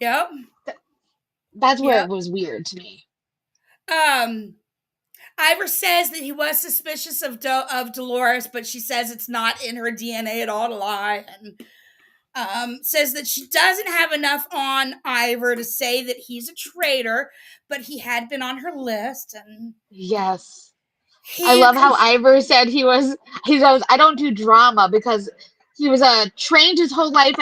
Yep. That's where it Yep. was weird to me. Um, Ivor says that he was suspicious of Dolores, but she says it's not in her DNA at all to lie. And says that she doesn't have enough on Ivor to say that he's a traitor, but he had been on her list. And Yes. I he love how Ivor said he goes, I don't do drama because he was trained his whole life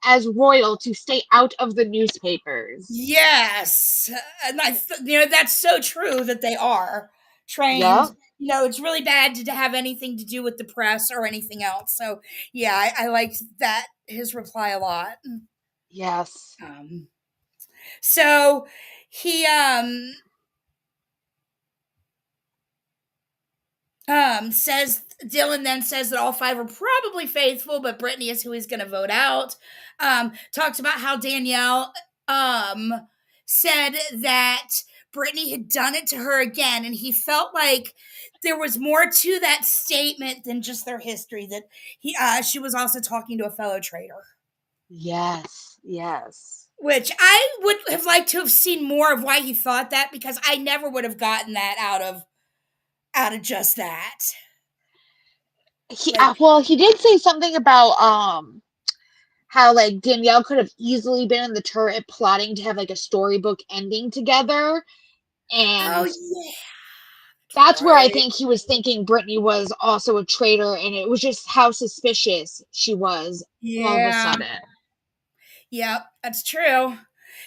as royal to stay out of the newspapers. Yes, and that's so true that they are trained. Yep. It's really bad to have anything to do with the press or anything else. So yeah, I liked that his reply a lot. Yes. Um, so he says Dylan then says that all five are probably faithful, but Brittany is who he's going to vote out. Talks about how Danielle said that Brittany had done it to her again, and he felt like there was more to that statement than just their history. That she was also talking to a fellow traitor, Yes. Yes. which I would have liked to have seen more of why he thought that, because I never would have gotten that out of just that. Like, He did say something about how like Danielle could have easily been in the turret plotting to have like a storybook ending together, oh and yeah, that's where I right. think he was thinking Brittany was also a traitor, and it was just how suspicious she was all of a Yeah. sudden. Yep, that's true.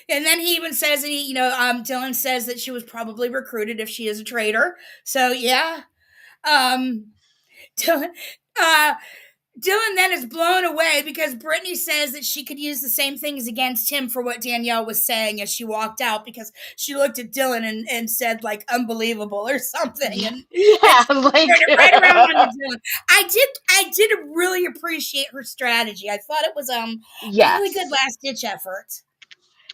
And then he even says that Dylan says that she was probably recruited if she is a traitor. So yeah. Um Dylan, uh Dylan then is blown away because Brittany says that she could use the same things against him for what Danielle was saying as she walked out, because she looked at Dylan and said like unbelievable or something, Yeah, and yeah, she like turned it right around on Dylan. I did really appreciate her strategy. I thought it was a really good yes. last ditch effort.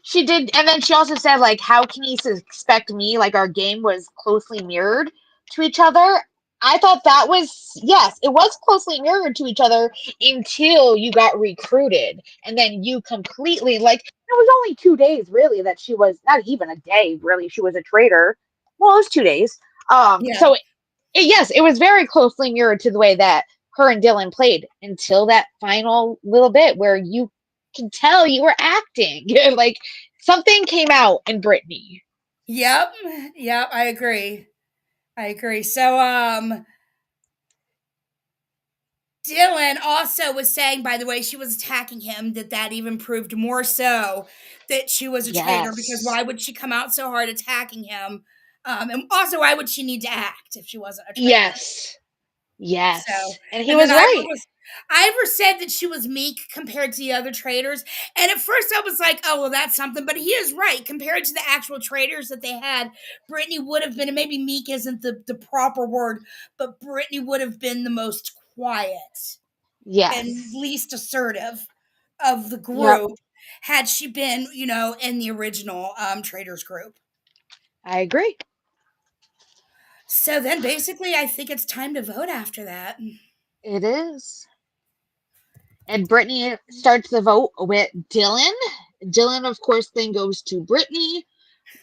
She did, and then she also said, like, how can he suspect me? Like, our game was closely mirrored to each other. I thought that was, yes, it was closely mirrored to each other until you got recruited. And then you completely, like, it was only 2 days, really, that she was, not even a day, really, she was a traitor. Well, it was 2 days. Yeah. So, yes, it was very closely mirrored to the way that her and Dylan played until that final little bit where you can tell you were acting. Like something came out in Brittany. Yep. Yep. I agree. I agree. So, Dylan also was saying, by the way, she was attacking him, that even proved more so that she was a traitor, because Yes. why would she come out so hard attacking him? And also, why would she need to act if she wasn't a traitor? Yes. Yes. So, And he and then was Ivor right. was Ivor said that she was meek compared to the other traitors. And at first I was like, oh, well, that's something. But he is right. Compared to the actual traitors that they had, Brittany would have been, and maybe meek isn't the proper word, but Brittany would have been the most quiet and Yes. least assertive of the Yep. group had she been, in the original traitors group. I agree. So then basically, I think it's time to vote after that. It is. And Brittany starts the vote with Dylan. Dylan, of course, then goes to Brittany.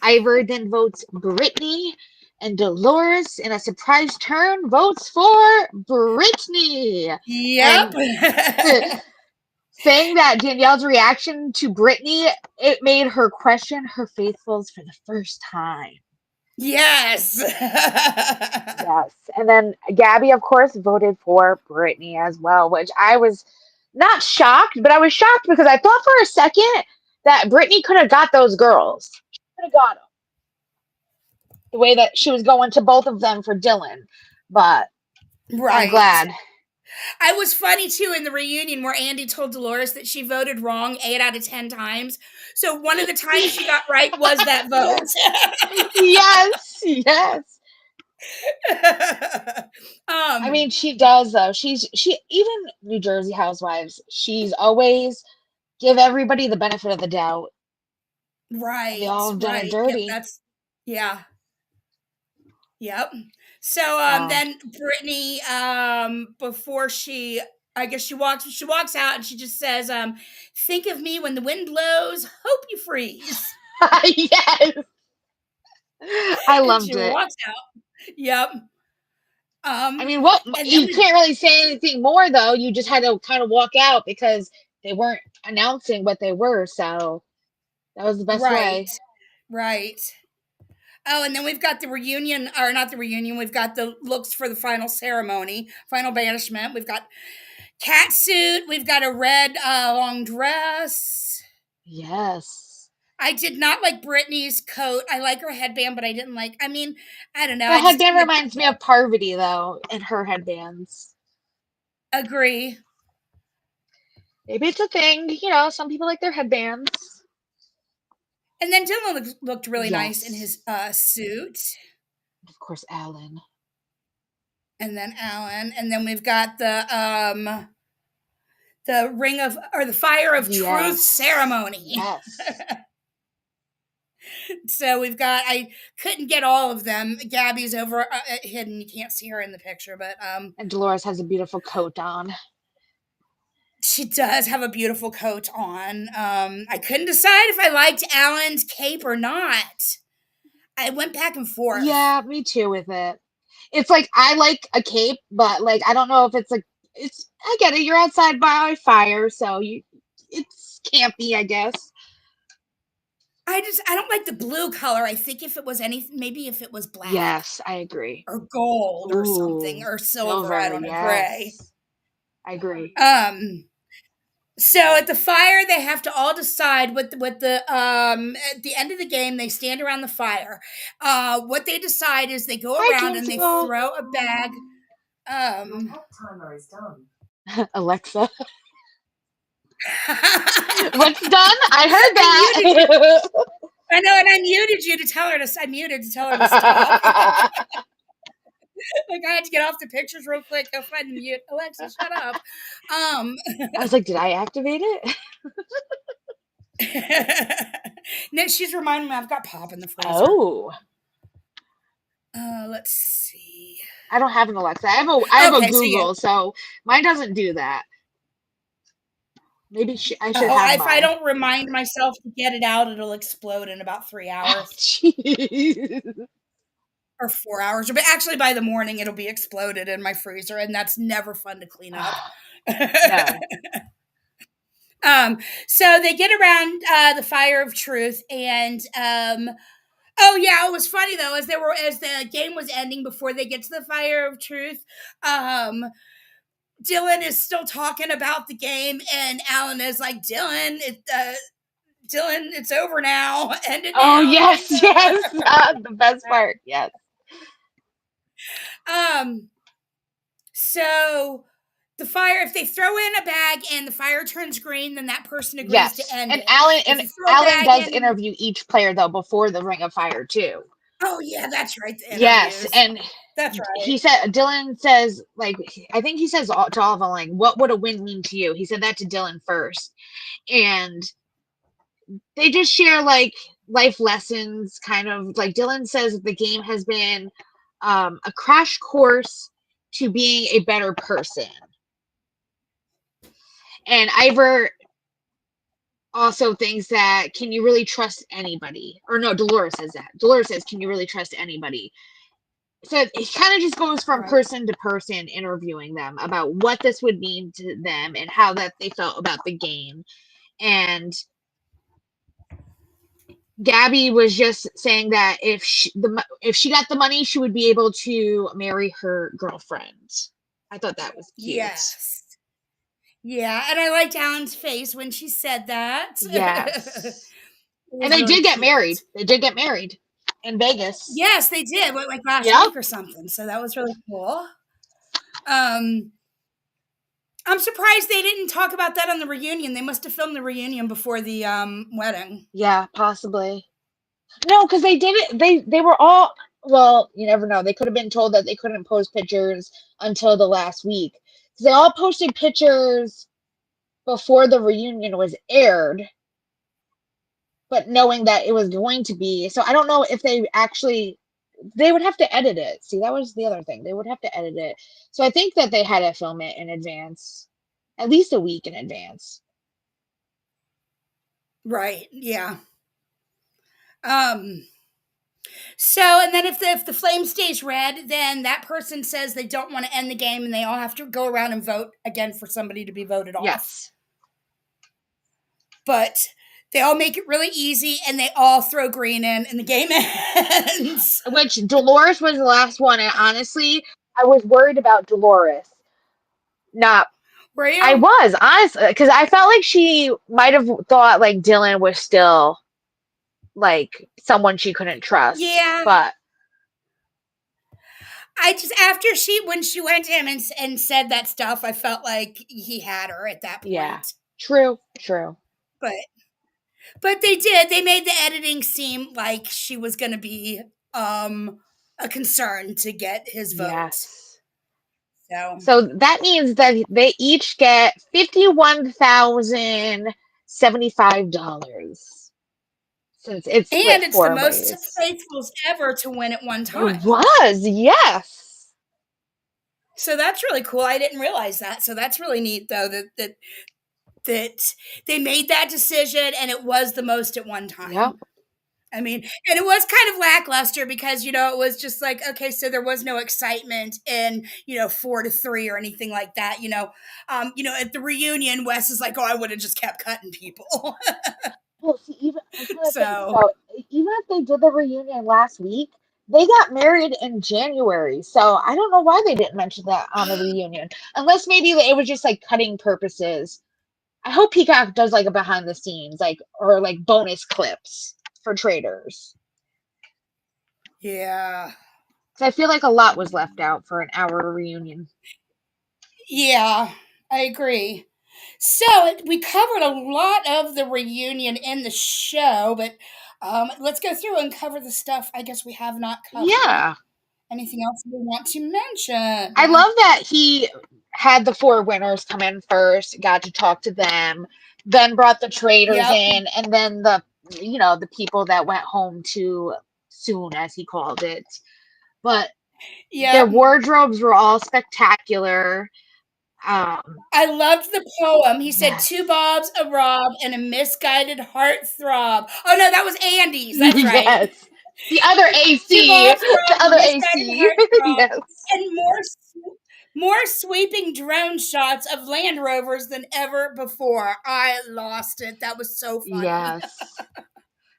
Ivor then votes Brittany. And Dolores, in a surprise turn, votes for Brittany. Yep. And saying that Danielle's reaction to Brittany, it made her question her faithfuls for the first time. Yes. Yes. And then Gabby, of course, voted for Brittany as well, which I was not shocked, but I was shocked because I thought for a second that Brittany could have got those girls. She could have got them. The way that she was going to both of them for Dylan. But I'm Right. glad. I was funny too in the reunion where Andy told Dolores that she voted wrong 8 out of 10 times. So one of the times she got right was that vote. Yes. Yes. I um, mean, she does though. She even New Jersey Housewives. She's always give everybody the benefit of the doubt, and they right, all have done her right. Yep, dirty. yeah. Yep. So So then Brittany before she I guess she walks out and she just says think of me when the wind blows, hope you freeze. yes, I And she loved it. walks out. Yep. I mean, what And then you we can't really say anything more though. You just had to kind of walk out because they weren't announcing what they were. So that was the best right. way. Right. Oh, and then we've got the reunion, or not the reunion, we've got the looks for the final ceremony, final banishment. We've got cat suit, we've got a red long dress. Yes, I did not like Brittany's coat. I like her headband, but I don't know. the I just headband didn't reminds me of Parvati though, and her headbands. agree. Maybe it's a thing. Some people like their headbands. And then Dylan looked really nice in Yes, his suit. of course, Alan. And then Alan. And then we've got the ring of or the fire of truth Yes, ceremony. yes. So we've got I couldn't get all of them. Gabby's over hidden. You can't see her in the picture, but And Dolores has a beautiful coat on. she does have a beautiful coat on. I couldn't decide if I liked Alan's cape or not. I went back and forth. Yeah, me too with it. It's like I like a cape, but like I don't know if it's like it's I get it, you're outside by fire, so it's campy, I guess. I don't like the blue color. I think if it was anything, maybe if it was black Yes, I agree. or gold or something Ooh, or silver, I silver, don't know, gray. yes. I agree. So at the fire, they have to all decide what the at the end of the game they stand around the fire. What they decide is they go Hi, around and they Dreamsicle. throw a bag. Alexa. What's done? I heard I muted you. that. I know, and I muted you to tell her to. I muted to tell her to stop. Like I had to get off the pictures real quick. Go find the mute. Alexa, shut up. Um, I was like, did I activate it? no, she's reminding me I've got pop in the freezer. Oh. Let's see. I don't have an Alexa. I have a Okay, so yeah. Google, so mine doesn't do that. Maybe I should Oh, have if I mine. don't remind myself to get it out, it'll explode in about 3 Oh, hours jeez. or 4 hours. But actually, by the morning, it'll be exploded in my freezer, and that's never fun to clean up. No. So they get around the fire of truth, and oh yeah, it was funny though. As the game was ending before they get to the fire of truth, Dylan is still talking about the game, and Alan is like, Dylan, it's over now. End it Oh, now. yes, yes. The best part. Yes. So the fire, if they throw in a bag and the fire turns green, then that person agrees to Yes. end And it. Alan If and you throw a Alan bag does in, interview each player though before the Ring of Fire too. oh yeah, that's right, the Yes, interviews. and That's right. he said Dylan says like I think he says to all of them like, "What would a win mean to you?" He said that to Dylan first, and they just share like life lessons, kind of like Dylan says that the game has been a crash course to being a better person, and Ivor also thinks that can you really trust anybody? Or no, Dolores says that. Dolores says, "Can you really trust anybody?" So it kind of just goes from Right. person to person interviewing them about what this would mean to them and how that they felt about the game. And Gabby was just saying that if she got the money, she would be able to marry her girlfriend. I thought that was cute. Yes. Yeah, and I liked Alan's face when she said that. It Yes. And was they really did get married. cute. They did get married in Vegas. Yes, they did, like last Yep. week or something. So that was really cool. Um, I'm surprised they didn't talk about that on the reunion. They must have filmed the reunion before the wedding. Yeah, possibly. No, because they did it. They were all well. You never know. They could have been told that they couldn't post pictures until the last week. 'Cause they all posted pictures before the reunion was aired, but knowing that it was going to be. So I don't know if they actually. They would have to edit it. See, that was the other thing. They would have to edit it. So I think that they had to film it in advance, at least a week in advance. Right. Yeah. Um, so, and then if the flame stays red, then that person says they don't want to end the game, and they all have to go around and vote again for somebody to be voted off. Yes. But they all make it really easy, and they all throw green in, and the game ends. Which Dolores was the last one, and honestly, I was worried about Dolores. Not Were I you? was honestly because I felt like she might have thought like Dylan was still like someone she couldn't trust, Yeah. but I just after when she went to him and said that stuff, I felt like he had her at that yeah, point. true, true. But they did. They made the editing seem like she was going to be a concern to get his vote. Yes. So, So that means that they each get $51,075 since it's split and it's the four most ways. faithfuls ever to win at one It time. was, yes. So that's really cool. I didn't realize that. So that's really neat though that they made that decision and it was the most at one Yep. time. I mean, and it was kind of lackluster because, it was just like, okay, so there was no excitement in, 4-3 or anything like that. At the reunion, Wes is like, oh, I would have just kept cutting people. Well, see, even I'm trying to think. So, So even if they did the reunion last week, they got married in January. So I don't know why they didn't mention that on the reunion, unless maybe it was just like cutting purposes. I hope Peacock does like a behind the scenes, like or like bonus clips for Traitors. yeah. Because I feel like a lot was left out for an hour reunion. Yeah, I agree. So we covered a lot of the reunion in the show, but let's go through and cover the stuff I guess we have not covered. Yeah. Anything else we want to I mention? love that he had the four winners come in first, got to talk to them, then brought the traders Yep. in, and then the people that went home too soon, as he called it. But their Yep. wardrobes were all spectacular. I loved the poem. He said, two Yes. bobs, a rob, and a misguided heart throb. Oh, no, that was Andy's. That's right. Yes. The other Two AC. bobs, a The rob, a other misguided AC. heart throb, Yes. and more sweeping drone shots of Land Rovers than ever before. I lost it. That was so funny. Yes.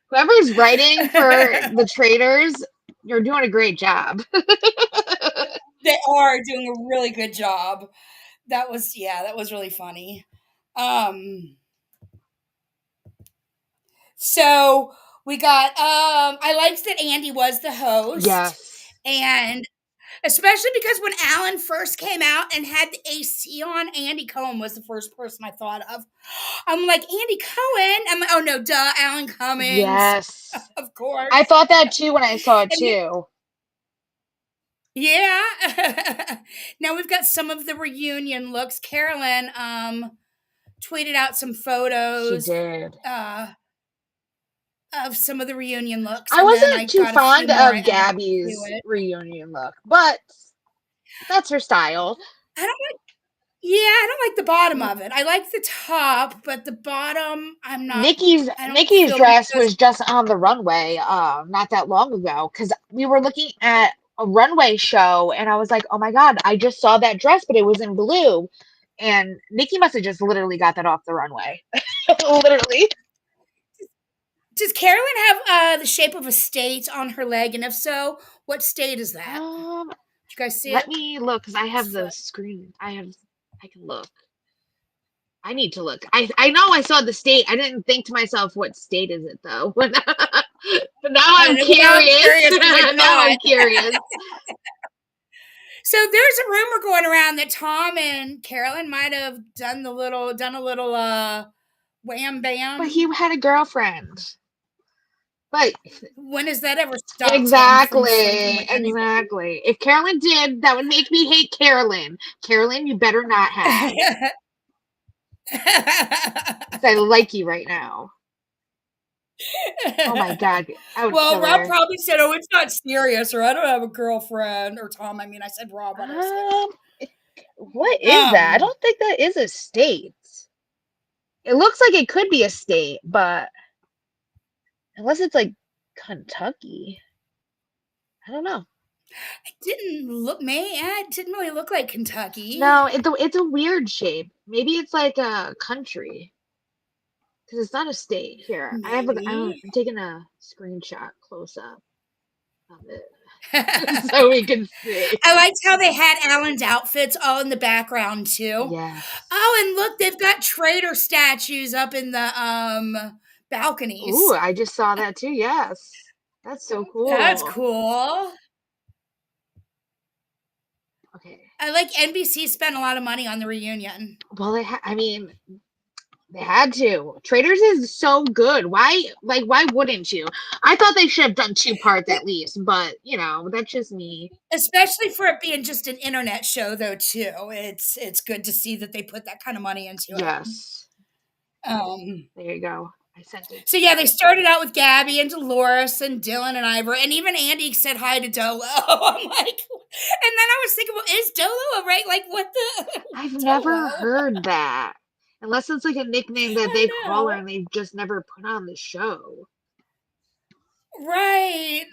Whoever's writing for the traders, you're doing a great job. They are doing a really good job. That was really funny. Um, so we got I liked that Andy was the host Yes. and Especially because when Alan first came out and had the AC on, Andy Cohen was the first person I thought of. I'm like, Andy Cohen? I'm like, oh no, duh, Alan Cummings, Yes. of course. I thought that too when I saw it And you, too. yeah. Now we've got some of the reunion looks. Carolyn tweeted out some She photos did. of some of the reunion looks, I and then I wasn't too got a few fond more I of added to Gabby's it. reunion look, but that's her style. I don't like, yeah, I don't like the bottom of it. I like the top, but the bottom, I'm not. I don't Nikki's feel dress because was just on the runway not that long ago because we were looking at a runway show and I was like, oh my god, I just saw that dress, but it was in blue. And Nikki must have just literally got that off the runway. Literally. does Carolyn have the shape of a state on her leg, and if so, what state is that? Um, Did you guys see Let it? me look because I have So, the screen. I can look. I need to look. I know I saw the state. I didn't think to myself, what state is it though? But now I'm well, now I'm curious. curious because I Now saw I'm it. curious. So there's a rumor going around that Tom and Carolyn might have done a little wham But bam. he had a girlfriend. But When has that ever stopped him from sleeping exactly, with exactly. If Carolyn did, that would make me hate Carolyn. Carolyn, you better not have. anybody? Because I like you right now. Oh my god, I would Well, kill Rob her. probably said, "Oh, it's not serious," or "I don't have a girlfriend," or Tom. I mean, I said Rob by mistake. Um, what is that? I Um, don't think that is a state. It looks like it could be a state, but unless it's like Kentucky, I don't know. it didn't look me. Yeah, it didn't really look like No, Kentucky. it's a weird shape. Maybe it's like a country because it's not a state. Here, I'm Maybe. taking a screenshot close up of it so we can see. I liked how they had Alan's outfits all in the background too. Yes. Oh, and look, they've got traitor statues up in the Ooh, balconies. I just saw that too. Yes. That's so That's cool. cool. Okay. I like NBC spent a lot of money on the reunion. Well, I mean, they had to. Traitors is so good. Why wouldn't you? I thought they should have done two parts at least, but that's just me. Especially for it being just an internet show though too. It's good to see that they put that kind of money into it. Yes. Um There you go. I sent it. so yeah, they started out with Gabby and Dolores and Dylan and Ivor, and even Andy said hi to Dolo. I'm like, and then I was thinking, well, is Dolo right? Like, what the I've never Dolo? heard that. Unless it's like a nickname that they I call her know, and they've just never put on the show. right?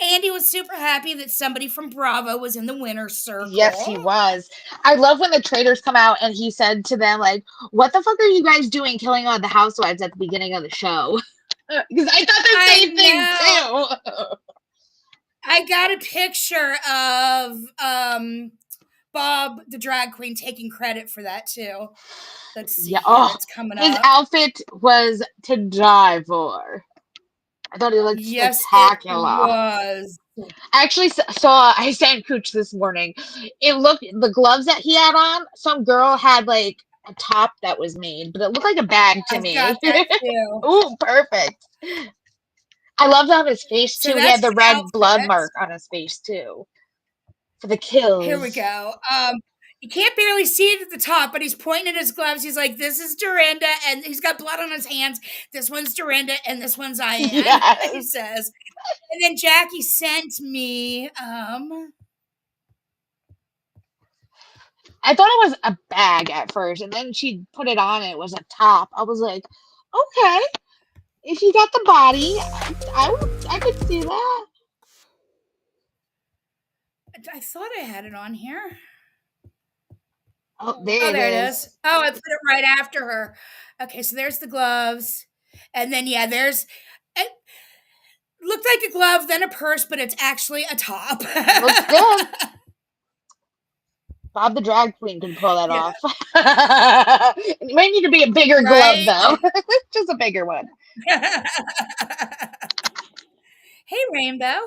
Andy was super happy that somebody from Bravo was in the winner's Yes, circle. he was. I love when the traders come out and he said to them, like, what the fuck are you guys doing killing all the housewives at the beginning of the show? Because I thought the I same thing know. too. I got a picture of Bob, the drag queen, taking credit for that too. Let's see Yeah. here. Oh, It's coming his up. outfit was to die for. I thought he looked Yes, it spectacular. was. I actually saw, I sent Cooch this morning. It looked, the gloves that he had on, some girl had like a top that was made, but it looked like a bag to I've got me. that too. Ooh, perfect. I loved on his face So too. He that's had the his red blood outfit. mark on his face too for the Here we kills. go. You can't barely see it at the top, but he's pointing at his gloves. He's like, "This is Dorinda," and he's got blood on his hands. This one's Dorinda, and this one's Ian. He Yes. says. And then Jackie sent me. I thought it was a bag at first, and then she put it on. And it was a top. I was like, okay, if you got the body, I could see that. I thought I had it on here. Oh, Oh, there it there it is. is. Oh, I put it right after her. Okay, so there's the gloves. And then, yeah, there's. It looked like a glove, then a purse, but it's actually a top. Looks good. Bob the drag queen can pull that Yeah, off. It might need to be a bigger glove right? though. Just a bigger one. Hey, Rainbow.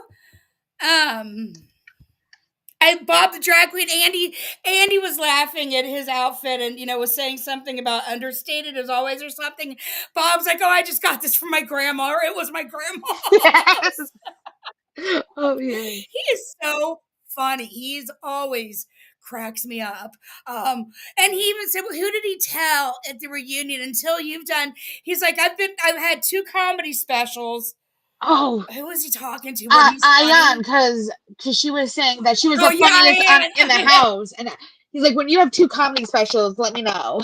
And Bob the drag queen, Andy was laughing at his outfit and was saying something about understated as always or something. Bob's like, "Oh, I just got this from my grandma," or "It was my grandma's." Oh yeah. He is so funny. He's always cracks me up. And he even said, "Well, who did he tell at the reunion? Until you've done." He's like, I've had 2 comedy specials." Oh, Who was he talking to? What he's Ion, funny? because she was saying that she was Oh the yeah, funniest in the I am. house, and he's like, when you have 2 comedy specials, let me know.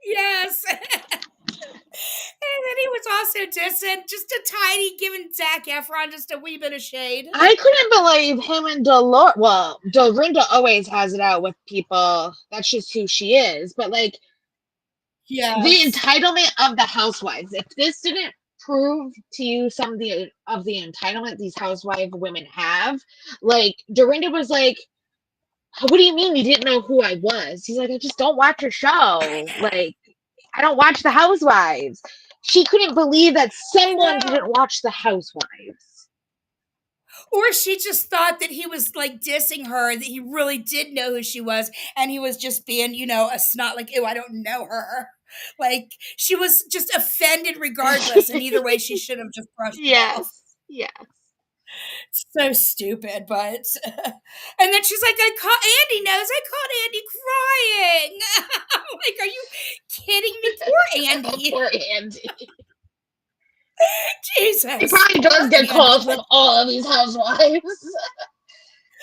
Yes. And then he was also dissing just a tiny, giving Zac Efron just a wee bit of shade. I couldn't believe him and Dolores. Well, Dorinda always has it out with people. That's just who she is. But like the Yes. entitlement of the housewives. If this didn't prove to you some of the entitlement these housewife women have, like Dorinda was like, "What do you mean you didn't know who I was?" He's like, "I just don't watch your show. Like, I don't watch the housewives." She couldn't believe that I someone know. didn't watch the housewives. Or she just thought that he was like dissing her, that he really did know who she was, and he was just being, a snot, like, "Ew, I don't know her." Like, she was just offended regardless, and either way, she should have just brushed it off. Yes. Yes. So stupid, but and then she's like, "I caught Andy knows. I caught Andy crying." I'm like, "Are you kidding me? Poor Andy." Poor Andy. He Jesus, probably does poor get Andy. calls from all of these housewives.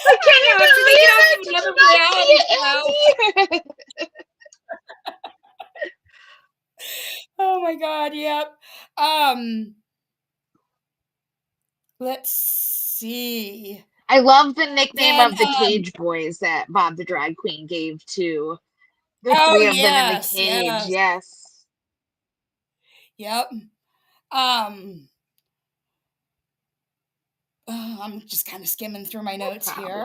Like, can I you know. After they get believe off it? of Did you another not reality show. see it, Andy? Oh my god, yep. Um, let's see. I love the nickname Then of the Cage Boys that Bob the Drag Queen gave to the oh 3 of them in the yes, cage. yes. Yes. Yep. Um I'm just kind of skimming through my No notes here.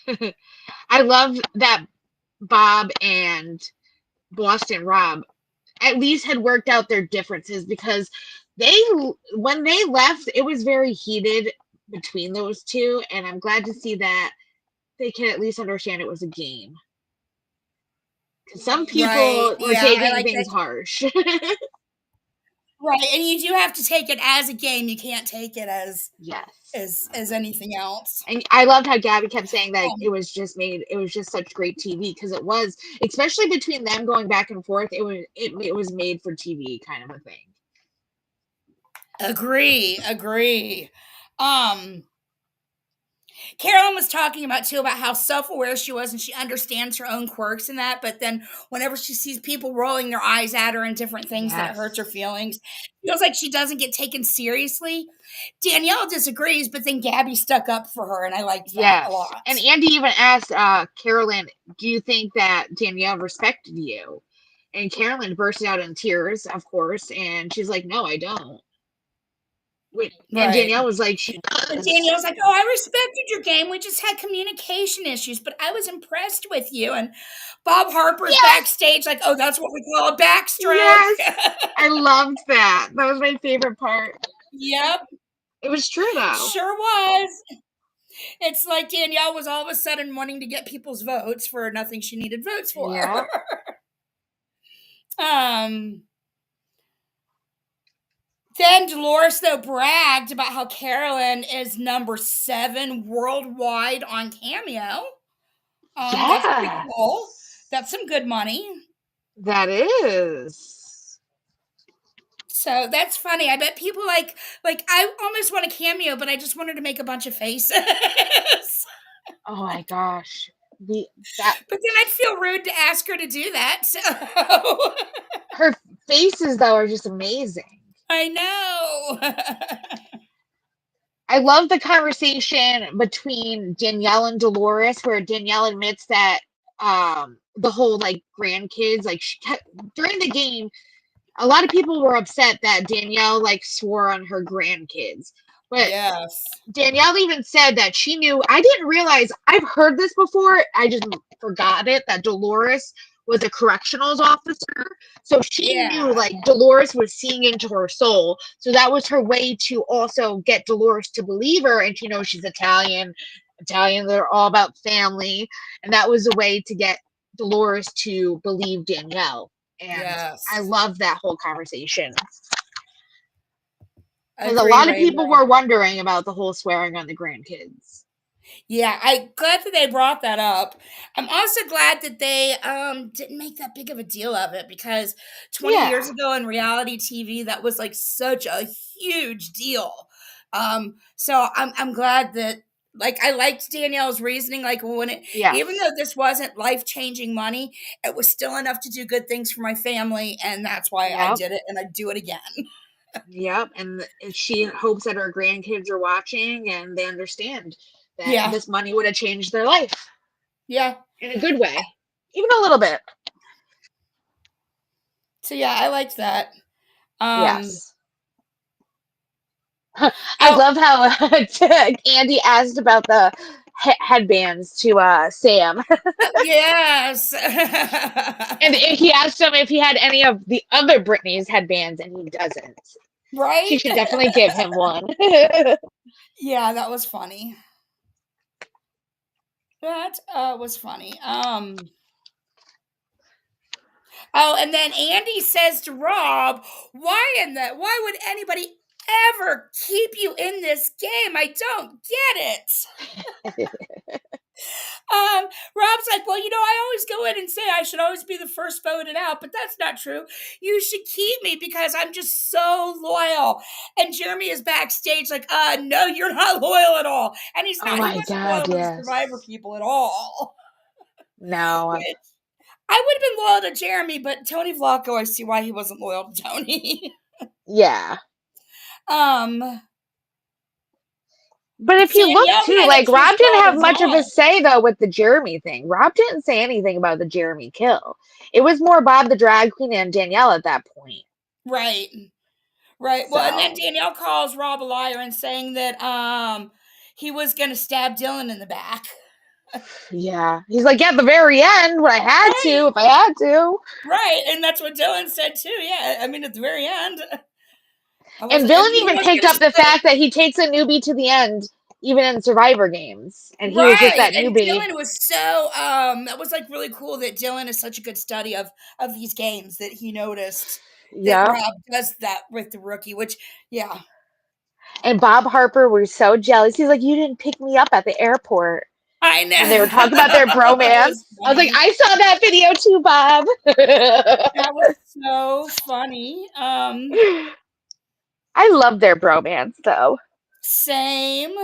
problem. I love that Bob and Boston Rob at least had worked out their differences because they when they left it was very heated between those two, and I'm glad to see that they can at least understand it was a game, because some Right. people were Yeah, I taking like things that. harsh. Right. And you do have to take it as a game. You can't take it as Yes. anything else. And I loved how Gabby kept saying that Um, it was just such great TV, because it was, especially between them going back and forth, it was made for TV kind of a thing. agree. Um Carolyn was talking about too about how self-aware she was and she understands her own quirks and that, but then whenever she sees people rolling their eyes at her and different things that it hurts her Yes. feelings. Feels like she doesn't get taken seriously. Danielle disagrees, but then Gabby stuck up for her and I liked that a Yes. And lot. Andy even asked Carolyn, "Do you think that Danielle respected you?" And Carolyn burst out in tears, of course, and she's like, "No, I don't." And Right. Danielle was like, "She And does." Danielle's like, "Oh, I respected your game. We just had communication issues, but I was impressed with you." And Bob Harper's Yes. backstage, like, "Oh, that's what we call a backstroke." Yes. I loved that. That was my favorite part. Yep, It was true though. sure was. It's like Danielle was all of a sudden wanting to get people's votes for nothing she needed votes for. Yeah. um, then Dolores, though, bragged about how Carolyn is number 7 worldwide on Cameo. That's pretty cool. Yes. That's some good money. That is. So that's funny. I bet people like I almost want a cameo, but I just wanted to make a bunch of faces. Oh my gosh. The that But then I'd feel rude to ask her to do that. So Her faces though are just amazing. I know. I love the conversation between Danielle and Dolores, where Danielle admits that the whole like grandkids, like during the game, a lot of people were upset that Danielle like swore on her grandkids. But Yes. Danielle even said that she knew, I didn't realize, I've heard this before, I just forgot it, that Dolores was a correctionals officer. So she knew Yeah. like Dolores was seeing into her soul. So that was her way to also get Dolores to believe her. And she knows she's Italian. Italians are all about family. And that was a way to get Dolores to believe Danielle. And I Yes. love that whole conversation. Because a Agree, lot of people Rainbow. were wondering about the whole swearing on the grandkids. Yeah, I'm glad that they brought that up. I'm also glad that they didn't make that big of a deal of it because 20 years Yeah. ago in reality TV that was like such a huge deal. So I'm glad that like I liked Danielle's reasoning like when it even Yes. though this wasn't life-changing money, it was still enough to do good things for my family and that's why I Yep. did it and I'd do it again. Yep. And she hopes that her grandkids are watching and they understand that Yeah. this money would have changed their life Yeah. in a good way, even a little bit. So yeah, I liked that. Um Yes. I oh love how Andy asked about the headbands to Sam. yes. And he asked him if he had any of the other Britney's headbands, and he doesn't. She Right? should definitely give him one. Yeah, that was funny. That was funny. Oh, and then Andy says to Rob, why would anybody ever keep you in this game? I don't get it. Rob's like, well, I always go in and say I should always be the first voted out, but that's not true. You should keep me because I'm just so loyal. And Jeremy is backstage, like, no, you're not loyal at all. And he's Oh not, he my wasn't loyal god, to the Survivor yes. people at all. No. Which I would have been loyal to Jeremy, but Tony Vlaco, I see why he wasn't loyal to Tony. Yeah. um, But if you look Danielle too, had like Rob accused didn't Rob have of much of a lying. say though with the Jeremy thing. Rob didn't say anything about the Jeremy kill. It was more Bob the drag queen and Danielle at that point. Right. Right. Well, and then So Danielle calls Rob a liar and saying that he was gonna stab Dylan in the back. yeah. He's like, yeah, at the very end when I had Right. to, if I had to. Right. And that's what Dylan said too. Yeah. I mean at the very end. I And wasn't and Dylan he even was picked gonna up the split fact that he takes a newbie to the end, even in Survivor games. And he was just right. that And newbie. Dylan was so that was like really cool that Dylan is such a good study of these games that he noticed that Yep. Rob does that with the rookie, which yeah. And Bob Harper was so jealous. He's like, you didn't pick me up at the airport I when they were know. talking about their That was bromance. I was like, funny. I saw that video too, Bob. That was so funny. I love their bromance though. Same.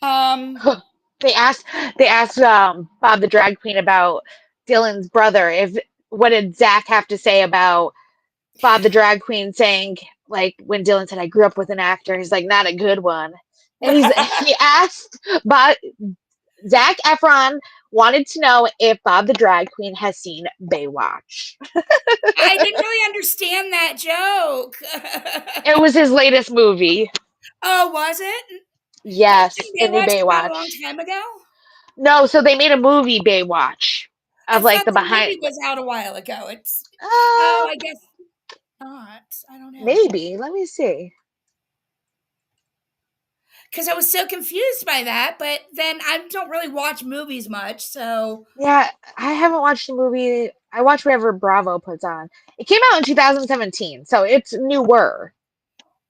Um, They asked Bob the drag queen about Dylan's brother. If what did Zach have to say about Bob the drag queen saying like when Dylan said I grew up with an actor, he's like not a good one. And he asked Bob Zach Efron wanted to know if Bob the drag queen has seen Baywatch. I didn't really understand that joke. It was his latest movie. Oh, was it? Yes, Didn't the new Baywatch come out a long Baywatch. time ago? No, so they made a movie Baywatch I of like thought the the behind. movie was out a while ago. It's Uh, I guess not. I don't know. maybe. Let me see. Because I was so confused by that, but then I don't really watch movies much, so Yeah, I haven't watched the movie. I watch whatever Bravo puts on. It came out in 2017, so it's newer.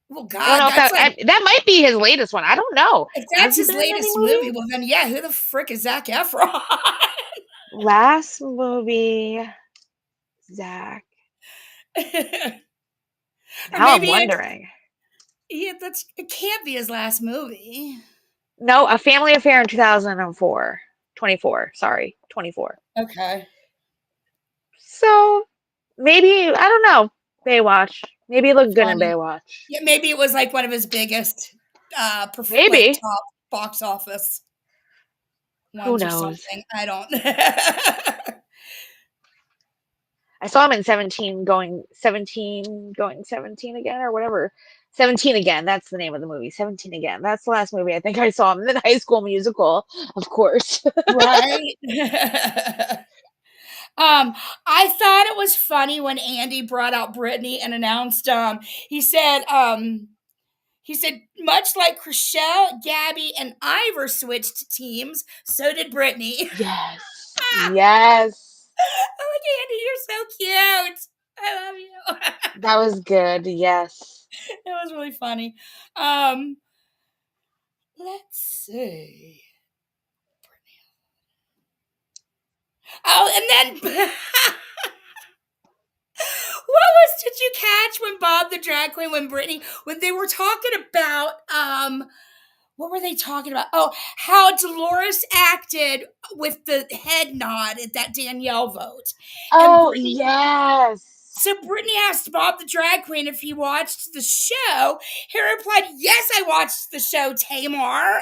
well, I don't God, know if that's like that might be his latest one. I don't know. if Has that's he his been in any latest movie, movies? well then yeah, who the frick is Zac Efron? Last movie, Zach. Or Now I'm maybe it's wondering. yeah, that's it can't be his last movie. No, A Family Affair in 2004. 24, sorry. 24. Okay. So maybe, I don't know. Baywatch. Maybe it looked good in Funny. Baywatch. Yeah, maybe it was like one of his biggest like Maybe. top box office Who ones or knows? something. I don't I saw him in 17 going 17 again or whatever. 17 Again. That's the name of the movie. 17 Again. That's the last movie I think I saw. And then High School Musical, of course. Right? I thought it was funny when Andy brought out Brittany and announced, he said, much like Chriselle, Gabby, and Ivor switched teams, so did Brittany. Yes. Yes. I'm like, Andy, you're so cute. I love you. That was good. Yes. It was really funny. Um, let's see. Oh, and then did you catch when Bob the drag queen, when Brittany, when they were talking about what were they talking about? Oh, how Dolores acted with the head nod at that Danielle vote. And Oh, Brittany, yes. so Brittany asked Bob the drag queen if he watched the show. He replied, "Yes, I watched the show, Tamar."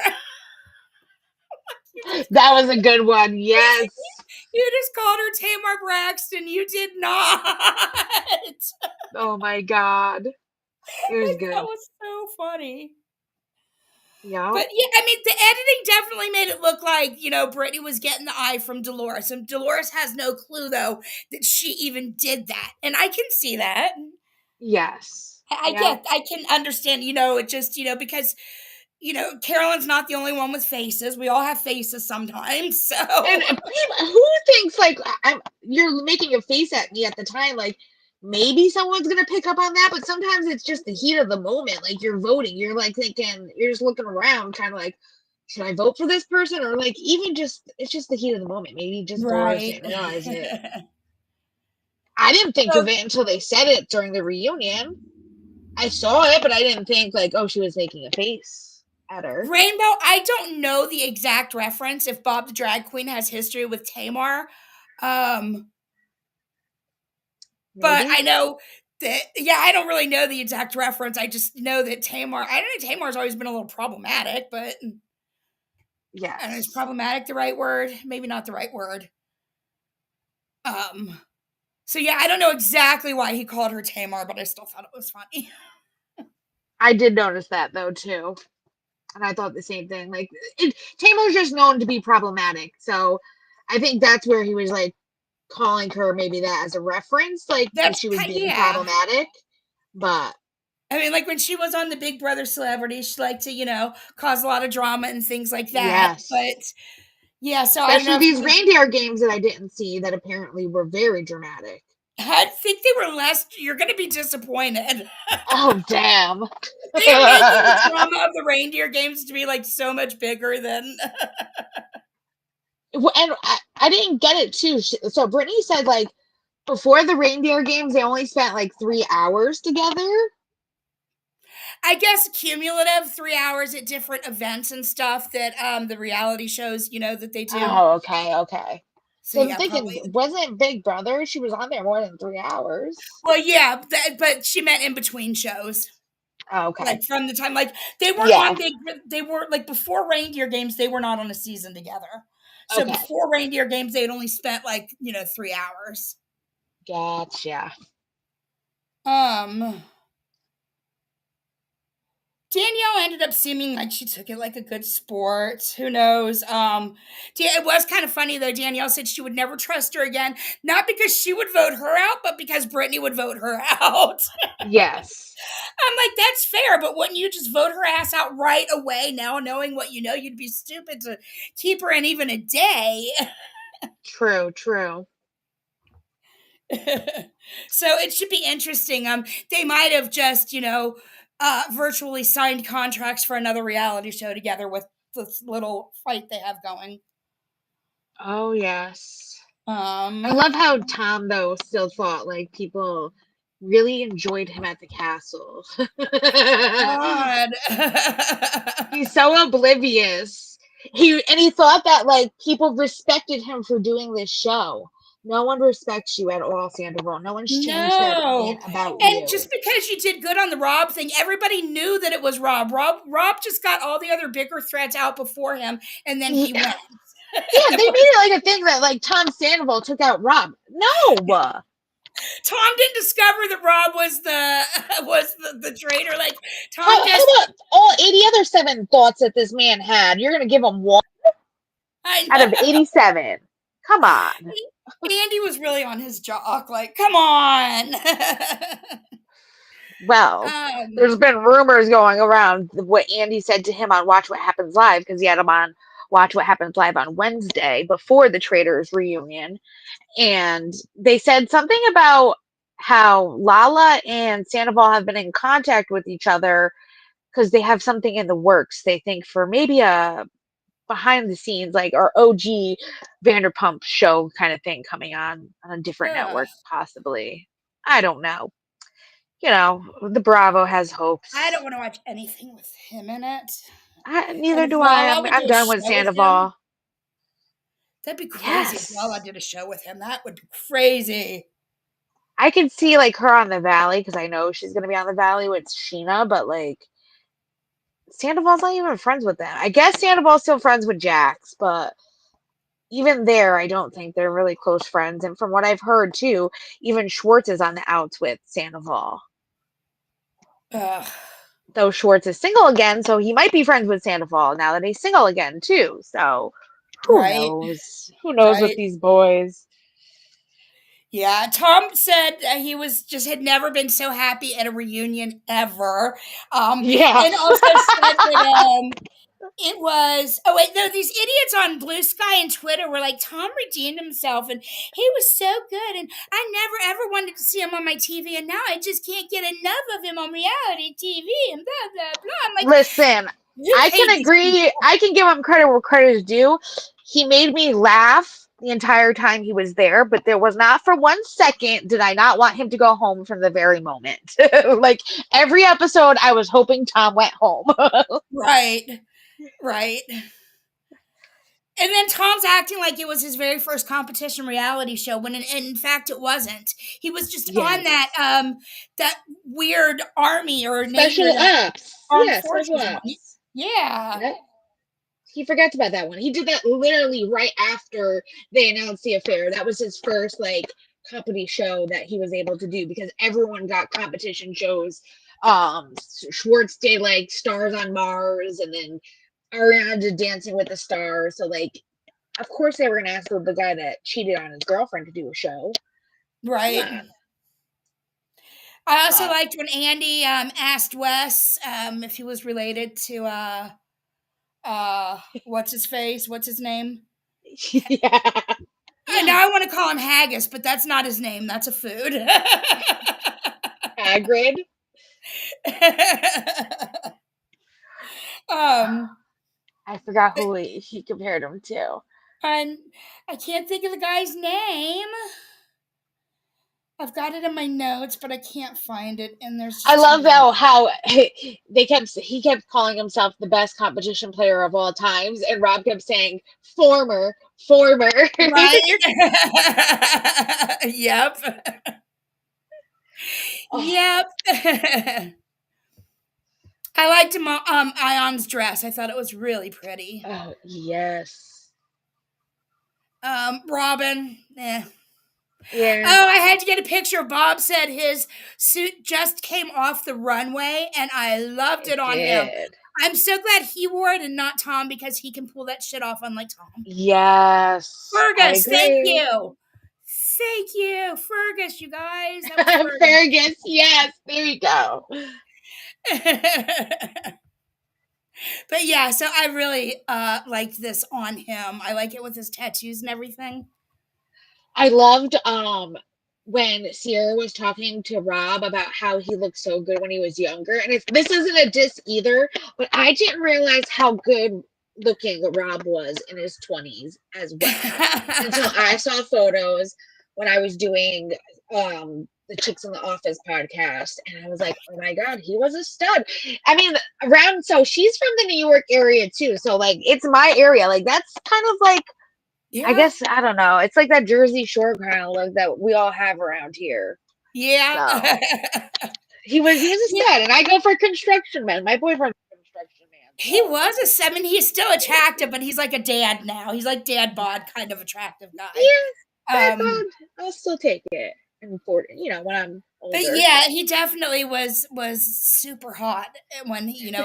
That was a good one. Yes. You just called her Tamar Braxton. You did not. Oh my God. It was That good. was so funny. Yeah. But yeah, I mean, the editing definitely made it look like, Brittany was getting the eye from Dolores. And Dolores has no clue, though, that she even did that. And I can see that. Yes. I Yeah. get, I can understand, it just, because, Carolyn's not the only one with faces. We all have faces sometimes. So, And who thinks like you're making a face at me at the time? Like maybe someone's gonna pick up on that, but sometimes it's just the heat of the moment. Like you're voting, you're like thinking, you're just looking around, kind of like, should I vote for this person? Or like even just it's just the heat of the moment. Maybe just Dolores right. didn't realize it. I didn't think So, of it until they said it during the reunion. I saw it, but I didn't think like, oh, she was making a face at her. Rainbow, I don't know the exact reference if Bob the Drag Queen has history with Tamar. But Maybe. I know that, yeah, I don't really know the exact reference. I just know that I don't know, Tamar's always been a little problematic, but I don't know, is Yes. problematic the right word? Maybe not the right word. So yeah, I don't know exactly why he called her Tamar, but I still thought it was funny. I did notice that though too. And I thought the same thing. Like Tamar's just known to be problematic, so I think that's where he was like calling her maybe that as a reference, like that That's she was being yeah. problematic. But I mean, like when she was on the Big Brother Celebrity, she liked to, cause a lot of drama and things like that. But yes, yeah, so I don't especially know if these reindeer games that I didn't see that apparently were very dramatic. I think they were less. You're going to be disappointed. Oh damn! They are making the drama of the reindeer games to be like so much bigger than. And I didn't get it too. So Brittany said like before the reindeer games, they only spent like 3 hours together. I guess cumulative 3 hours at different events and stuff that the reality shows, that they do. Oh, okay, okay. So So I'm yeah, thinking, probably. wasn't Big Brother? She was on there more than 3 hours. Well, yeah, but she meant in between shows. Oh, okay. Like from the time, like they weren't Yeah. on big. They were like before reindeer games. They were not on a season together. So Okay. before reindeer games, they had only spent like 3 hours. Gotcha. Um, Danielle ended up seeming like she took it like a good sport. Who knows? It was kind of funny though. Danielle said she would never trust her again, not because she would vote her out, but because Brittany would vote her out. Yes. I'm like, that's fair, but wouldn't you just vote her ass out right away now, knowing what you know? You'd be stupid to keep her in even a day. True, true. So it should be interesting. They might have just, virtually signed contracts for another reality show together with this little fight they have going. Oh, yes. I Um, love how Tom, though, still thought like people really enjoyed him at the castle. God. He's so oblivious. He thought that like people respected him for doing this show. No one respects you at all, Sandoval. No one's changed their opinion No. about And you. just because you did good on the Rob thing, everybody knew that it was Rob. Rob just got all the other bigger threats out before him, and then he went. Yeah, they made it like a thing that like Tom Sandoval took out Rob. No. Tom didn't discover that Rob was the traitor. Like Tom How just about all 87 thoughts that this man had? You're gonna give him one I out of know 87. Come on. Andy was really on his jock. Like, come on. Well, there's been rumors going around what Andy said to him on Watch What Happens Live, because he had him on Watch What Happens Live on Wednesday before the Traitors reunion. And they said something about how Lala and Sandoval have been in contact with each other because they have something in the works. They think for maybe a behind the scenes, like our OG Vanderpump show kind of thing coming on a different Ugh, network, possibly. I don't know. The Bravo has I hopes. don't want to watch anything with him in it. And Neither if do I. Lala I'm would do I'm a done with show with him, Sandoval. that'd be crazy if Lala Yes. did a show with him. That would be crazy. I can see like her on the Valley because I know she's gonna be on the Valley with Sheena, but like Sandoval's not even friends with them. I guess Sandoval's still friends with Jax, but even there, I don't think they're really close friends. And from what I've heard too, even Schwartz is on the outs with Sandoval. Ugh, Though Schwartz is single again, so he might be friends with Sandoval now that he's single again too. So who right, knows? Who knows with right. these boys? Yeah, Tom said he had never been so happy at a reunion ever. Yeah. And also said that it was oh wait, no, these idiots on Blue Sky and Twitter were like, Tom redeemed himself and he was so good and I never ever wanted to see him on my TV and now I just can't get enough of him on reality TV and blah blah blah. I'm like, Listen, you I hate can these agree. people. I can give him credit where credit is due. He made me laugh the entire time he was there, but there was not for 1 second did I not want him to go home from the very moment. Like every episode, I was hoping Tom went home. Right, right. And then Tom's acting like it was his very first competition reality show when in fact it wasn't. He was just on that Yes. that weird army or navy or Special that ops. armed Yeah, special forces one. ops. Yeah. Yep. He forgets about that one. He did that literally right after they announced the affair. That was his first like company show that he was able to do because everyone got competition shows. Schwartz did like Stars on Mars, and then Ariana did Dancing with the Stars. So like, of course they were gonna ask the guy that cheated on his girlfriend to do a show. Come Right. on, I also but liked when Andy asked Wes if he was related to what's his face? What's his name? yeah, Now I want to call him Haggis, but that's not his name. That's a food. Hagrid. um, I forgot who he compared him to. and I can't think of the guy's name. I've got it in my notes, but I can't find it. And there's I just too love many. how he kept calling himself the best competition player of all times, and Rob kept saying former. Right? Yep. Oh, Yep. I liked Ion's dress. I thought it was really pretty. oh yes, Robin, eh. yeah, Oh, I had to get a picture. Bob said his suit just came off the runway, and I loved it it on him. did. I'm so glad he wore it and not Tom because he can pull that shit off unlike Tom. Yes, I Fergus, thank agree. you. Thank you. Fergus, you guys. That was Fergus. Fergus, yes, there you go. But yeah, so I really liked this on him. I like it with his tattoos and everything. I loved when Sierra was talking to Rob about how he looked so good when he was younger. And this isn't a diss either, but I didn't realize how good looking Rob was in his 20s as well. Until I saw photos when I was doing the Chicks in the Office podcast, and I was like, oh my god, he was a stud. I mean, around so she's from the New York area too, so like it's my area. Like that's kind of like I Yeah. guess I don't know. It's like that Jersey Shore kind of look that we all have around here. Yeah. So he was a Yeah. stud, and I go for construction man. My boyfriend's a construction man, He so was I mean, he's still attractive, but he's like a dad now. He's like dad bod kind of attractive guy. yeah, that Um, bond, I'll still take it. in 40, when I'm But older. yeah, he definitely was super hot when he was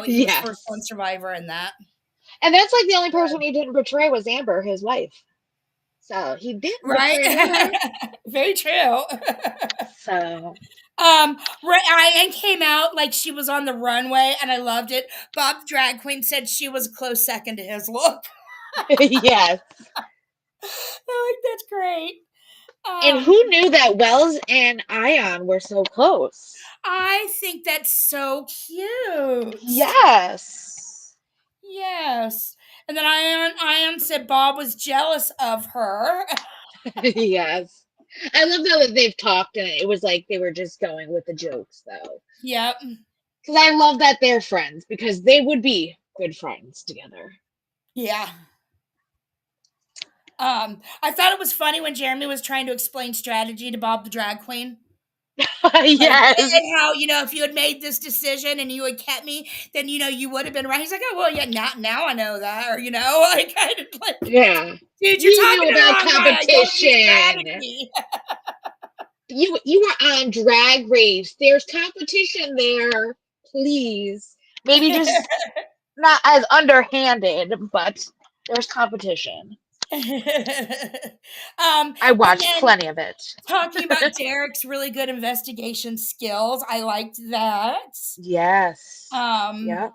first on Yes. Survivor and that. And that's like the only person he didn't betray was Amber, his wife. So he didn't Right? betray her. Very true. So Ryan came out like she was on the runway, and I loved it. Bob the drag queen said she was a close second to his look. yes. I like that's great. And who knew that Wells and Ion were so close? I think that's so cute. Yes. Yes. And then Ion said Bob was jealous of her. yes. I love that they've talked and it was like they were just going with the jokes though. Yep. Because I love that they're friends because they would be good friends together. Yeah. I thought it was funny when Jeremy was trying to explain strategy to Bob the drag queen. Like, yes. and how, if you had made this decision and you had kept me, then, you would have been right. He's like, oh, well, yeah, now I know that. Or, I kind of like, Yeah. dude, you're You talking knew the about wrong way. I don't do competition. strategy. You were on Drag Race. There's competition there. Please. Maybe just not as underhanded, but there's competition. I And watched then plenty of it. talking about Derek's really good investigation skills. I liked that. Yes. Um, Yep.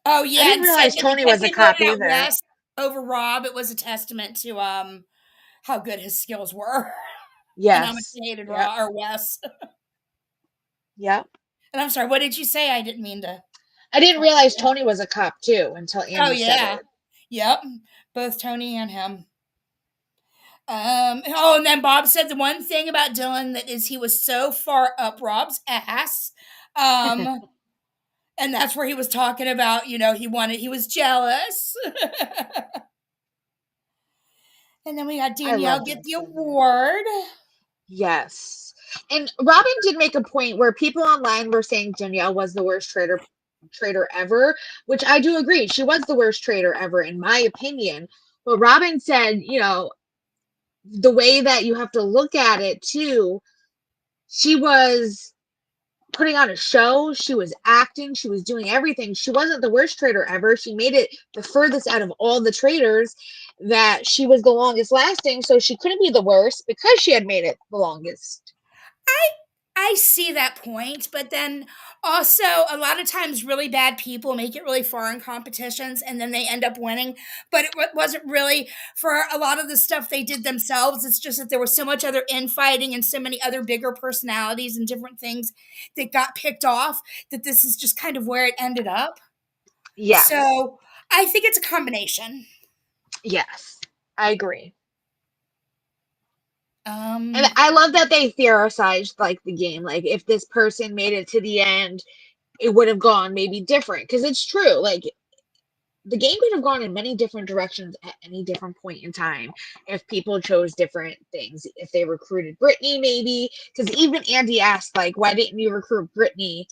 oh I yeah, didn't and said realize that Tony because was a he cop voted out either. Wes over Rob, it was a testament to how good his skills were and how much Yes. he hated Yep. Rob or Wes. Yep. And I'm sorry, what did you say? I didn't mean to I didn't cut realize you. Tony was a cop too until Oh Andy said yeah. it. Yep. Both Tony and him. And then Bob said the one thing about Dylan that is he was so far up Rob's ass. Um, and that's where he was talking about, he was jealous. And then we had I Danielle love get that the so much. award. Yes. And Robin did make a point where people online were saying Danielle was the worst traitor ever, which I do agree. She was the worst traitor ever in my opinion. But Robin said, the way that you have to look at it too, she was putting on a show, she was acting, she was doing everything. She wasn't the worst traitor ever. She made it the furthest out of all the traitors, that she was the longest lasting, so she couldn't be the worst because she had made it the longest. I see that point, but then also a lot of times really bad people make it really far in competitions and then they end up winning. But it wasn't really for a lot of the stuff they did themselves. It's just that there was so much other infighting and so many other bigger personalities and different things that got picked off that this is just kind of where it ended up. Yes. So I think it's a combination. Yes. I agree. And Um, I love that they theorized like the game. Like if this person made it to the end, it would have gone maybe different. Because it's true. Like the game could have gone in many different directions at any different point in time if people chose different things. If they recruited Brittany, maybe. Because even Andy asked, like, why didn't you recruit Brittany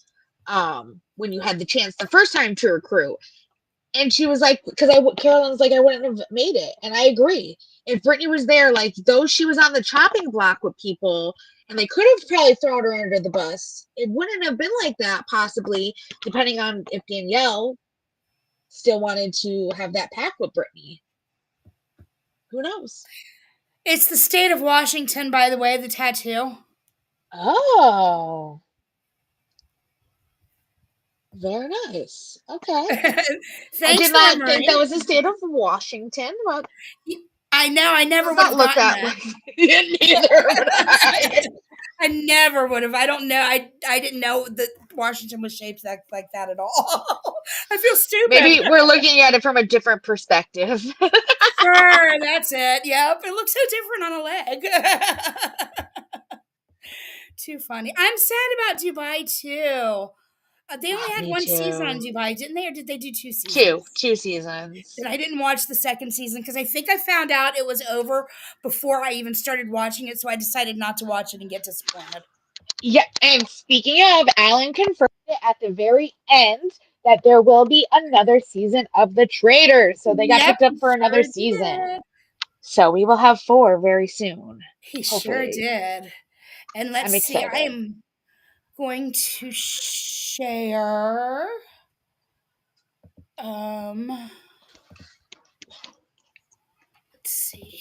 when you had the chance the first time to recruit? And she was like, because Carolyn's like, I wouldn't have made it. And I agree. If Brittany was there, like, though she was on the chopping block with people, and they could have probably thrown her under the bus, it wouldn't have been like that, possibly, depending on if Danielle still wanted to have that pact with Brittany. Who knows? it's the state of Washington, by the way, the tattoo. Oh, very nice. Okay. I did Thanks, not think that memory. was the state of Washington, but I know. I never does would not have look gotten that that. way. Neither would I. I never would have. I don't know. I didn't know that Washington was shaped like that at all. I feel stupid. Maybe we're looking at it from a different perspective. Sure, that's it. Yep, it looks so different on a leg. Too funny. I'm sad about Dubai too. They only Oh, had me one season on too. Dubai, didn't they? Or did they do two Two, seasons? two seasons. That I didn't watch the second season because I think I found out it was over before I even started watching it, so I decided not to watch it and get disappointed. Yeah, and speaking of, Alan confirmed it at the very end that there will be another season of The Traitors. So they got Yep, picked up for another sure season. did. So we will have 4 very soon. He sure Hopefully. did. And let's I'm see, I excited. am going to share. Let's see.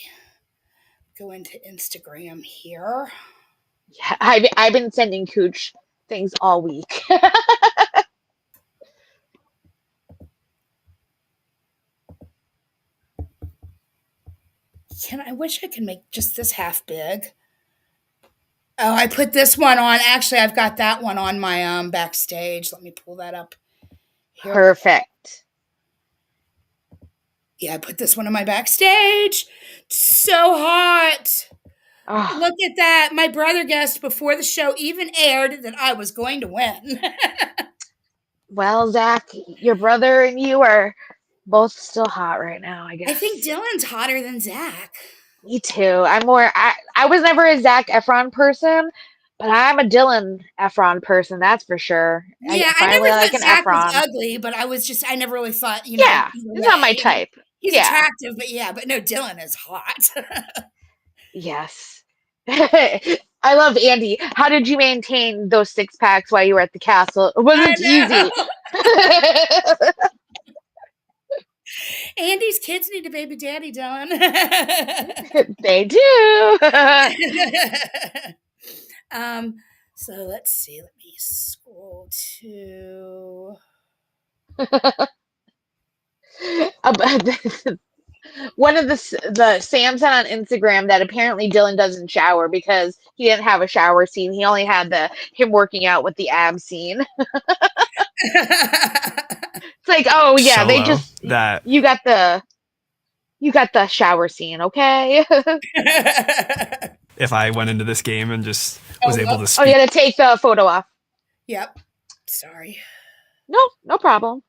Go into Instagram here. Yeah, I've been sending Cooch things all week. I wish I could make just this half big. Oh, I put this one on. Actually, I've got that one on my backstage. Let me pull that up here. Perfect. Yeah, I put this one on my backstage. So hot. Oh, Look at that. My brother guessed before the show even aired that I was going to win. well, Zach, your brother and you are both still hot right now, I I think guess. Dylan's hotter than Zach. Me too. I was never a Zach Efron person, but I'm a Dylan Efron person, that's for sure. I Yeah, I finally never like thought an Zach was Efron. ugly, but I never really thought, Yeah, either he's not my way. type. He's Yeah. attractive, but yeah, but no, Dylan is hot. Yes. I love Andy. How did you maintain those 6 packs while you were at the castle? It I wasn't easy. know. Andy's kids need a baby daddy, Dylan. They do. um, so let's see. Let me scroll to. One of the Sam said on Instagram that apparently Dylan doesn't shower because he didn't have a shower scene. He only had the him working out with the ab scene. It's like, oh yeah, they Solo just that you got the shower scene, okay? if I went into this game and just was able to Oh, speak. you gotta take the photo off. Yep. Sorry. No, no problem.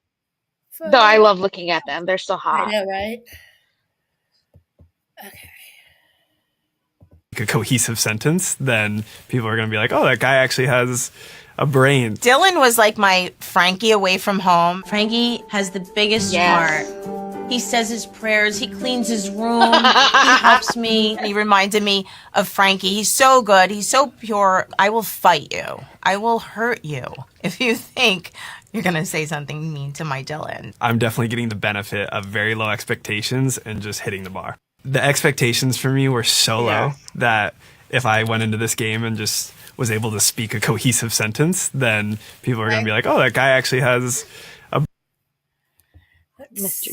Though I love looking at them. They're so hot. I know, right? Okay. A cohesive sentence, then people are going to be like, oh, that guy actually has a brain. Dylan was like my Frankie away from home. Frankie has the biggest heart. He says his prayers. He cleans his room. He helps me. And he reminded me of Frankie. He's so good. He's so pure. I will fight you. I will hurt you if you think you're going to say something mean to my Dylan. I'm definitely getting the benefit of very low expectations and just hitting the bar. The expectations for me were so low that if I went into this game and just was able to speak a cohesive sentence, then people are going to be like, oh, that guy actually has a... Mr.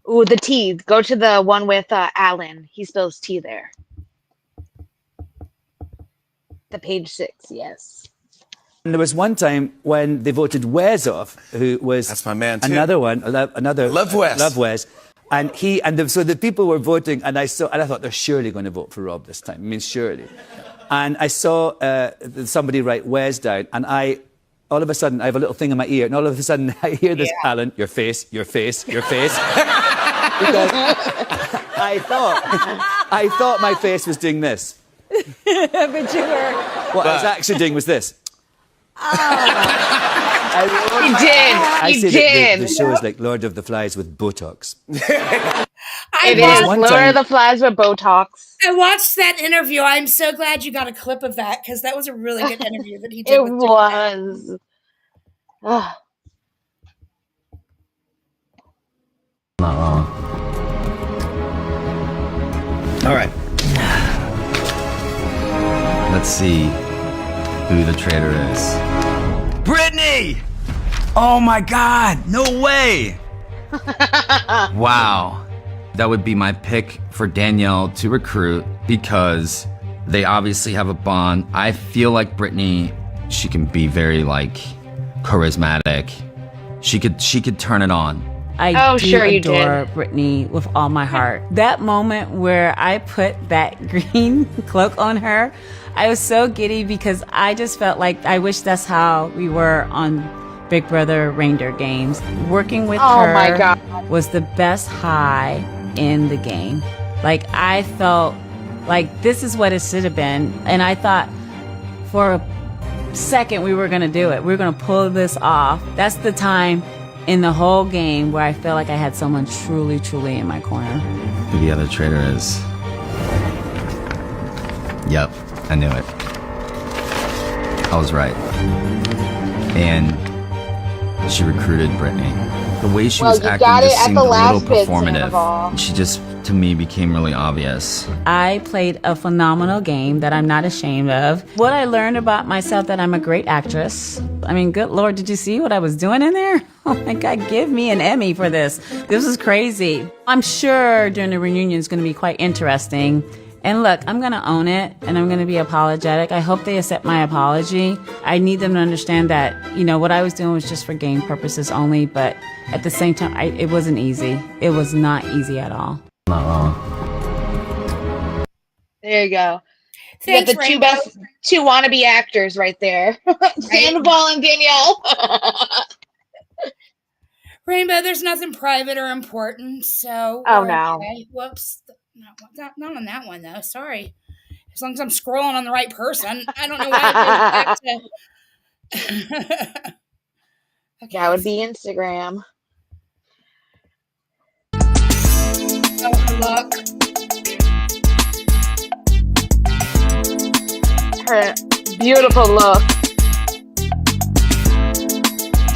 Ooh, the tea. Go to the one with Alan. He spills tea there. The page 6, yes. And there was one time when they voted Wes off, who was That's my man, too. another one, another Love Wes. Love Wes, and so the people were voting, and I thought they're surely going to vote for Rob this time. I mean, surely. And I saw somebody write Wes down, and all of a sudden I have a little thing in my ear, and all of a sudden I hear this, Alan, your face, your face, your face, because I thought my face was doing this. But you were. What I was actually doing was this. You did. The show is like Lord of the Flies with Botox. It is Lord of the Flies with Botox. I watched that interview. I'm so glad you got a clip of that because that was a really good interview that he did. It was. Ugh. Not wrong. All right. Let's see who the traitor is. Brittany! Oh my God! No way! Wow. That would be my pick for Danielle to recruit because they obviously have a bond. I feel like Brittany, she can be very charismatic. She could turn it on. I adore Brittany with all my heart. That moment where I put that green cloak on her, I was so giddy because I just felt like I wish that's how we were on Big Brother Reindeer games. Working with her my God. was the best high in the game. Like, I felt like this is what it should have been. And I thought for second we were going to do it. We were going to pull this off. That's the time in the whole game where I feel like I had someone truly, truly in my corner. Who the other traitor is. Yep, I knew it. I was right. And she recruited Brittany. The way she was acting just seemed a little performative. She just, to me, became really obvious. I played a phenomenal game that I'm not ashamed of. What I learned about myself, that I'm a great actress. I mean, good Lord, did you see what I was doing in there? Oh my God, give me an Emmy for this. This is crazy. I'm sure during the reunion it's going to be quite interesting. And look, I'm going to own it, and I'm going to be apologetic. I hope they accept my apology. I need them to understand that, what I was doing was just for game purposes only, but at the same time, it wasn't easy. It was not easy at all. Not wrong. There you go. Thanks, you got the two wannabe actors right there. Sandoval and Danielle. Rainbow, there's nothing private or important, so... Oh, no. Okay. Whoops. Not on that one, though. Sorry. As long as I'm scrolling on the right person. I don't know why it goes back to... Okay, that would be Instagram. Oh, look. Her beautiful look.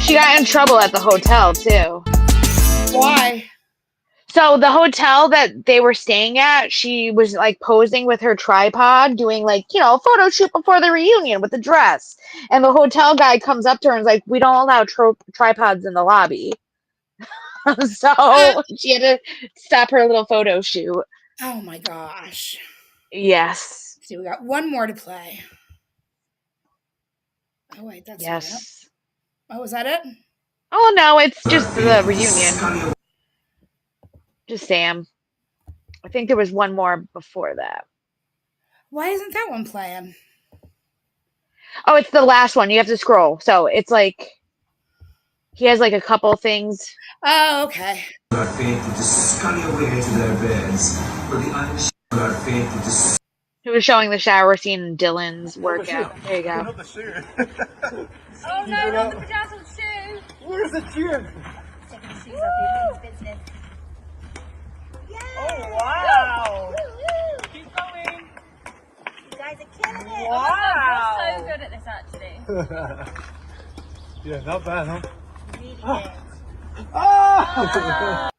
She got in trouble at the hotel, too. Why? So the hotel that they were staying at, she was like posing with her tripod, doing like, a photo shoot before the reunion with the dress. And the hotel guy comes up to her and is like, we don't allow tripods in the lobby. So she had to stop her little photo shoot. Oh my gosh. Yes. Let's see, we got one more to play. Oh wait, that's not it. Oh, is that it? Oh no, it's just the reunion. Just Sam. I think there was one more before that. Why isn't that one playing? Oh, it's the last one. You have to scroll. So it's like he has like a couple things. Oh, okay. He was showing the shower scene in Dylan's workout. There you go. Oh no, not the bedazzled shoe! Where's the shoe? Taking the shoes off, your business. Oh wow! Keep going! You guys are killing it! Wow! Oh, you're so good at this actually. Yeah, not bad, huh? Really good. Oh!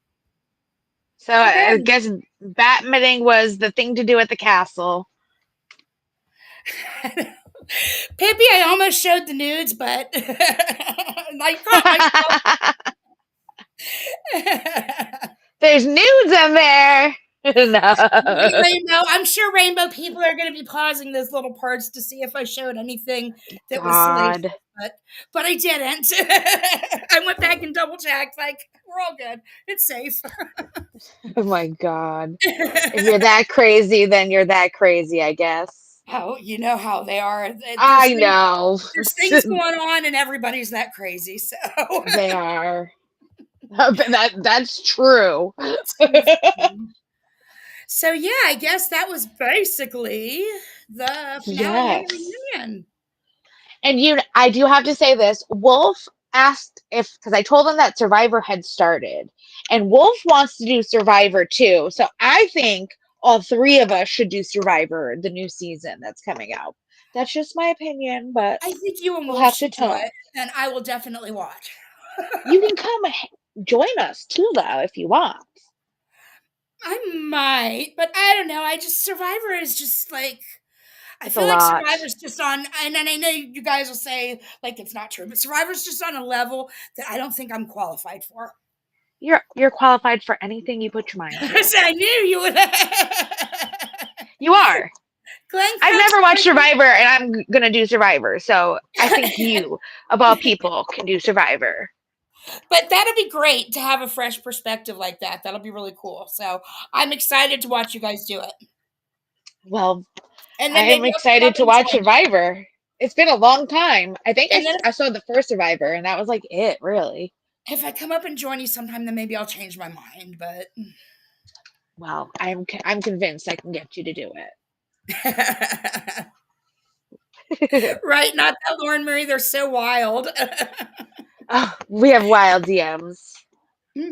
So I guess badminton was the thing to do at the castle. Pippi, I almost showed the nudes, but I caught myself. There's nudes in there. No. Rainbow, I'm sure Rainbow people are going to be pausing those little parts to see if I showed anything that was salacious, but I didn't. I went back and double checked. Like, we're all good. It's safe. Oh my God. If you're that crazy, then you're that crazy, I guess. Oh, you know how they are. I know. There's things going on, and everybody's that crazy. So they are. That's true. So yeah, I guess that was basically the finale of the reunion. And I do have to say this. Wolf asked because I told him that Survivor had started, and Wolf wants to do Survivor too. So I think all three of us should do Survivor, the new season that's coming out. That's just my opinion, but I think you and we'll Wolf have should to talk. do it, and I will definitely watch. You can come join us too, though, if you want. I might, but I don't know. Survivor is just like, I feel like Survivor's just on, and I know you guys will say like it's not true, but Survivor's just on a level that I don't think I'm qualified for. You're qualified for anything you put your mind to. I knew you would. You are. Glenn, I've never watched Survivor, and I'm gonna do Survivor, so I think you, of all people, can do Survivor. But that'll be great to have a fresh perspective like that. That'll be really cool. So I'm excited to watch you guys do it. Well, and I am excited to watch Survivor. It's been a long time. I think I saw the first Survivor, and that was like it, really. If I come up and join you sometime, then maybe I'll change my mind. But well, I'm convinced I can get you to do it. Right, not that Lauren Murray, they're so wild. Oh, we have wild DMs.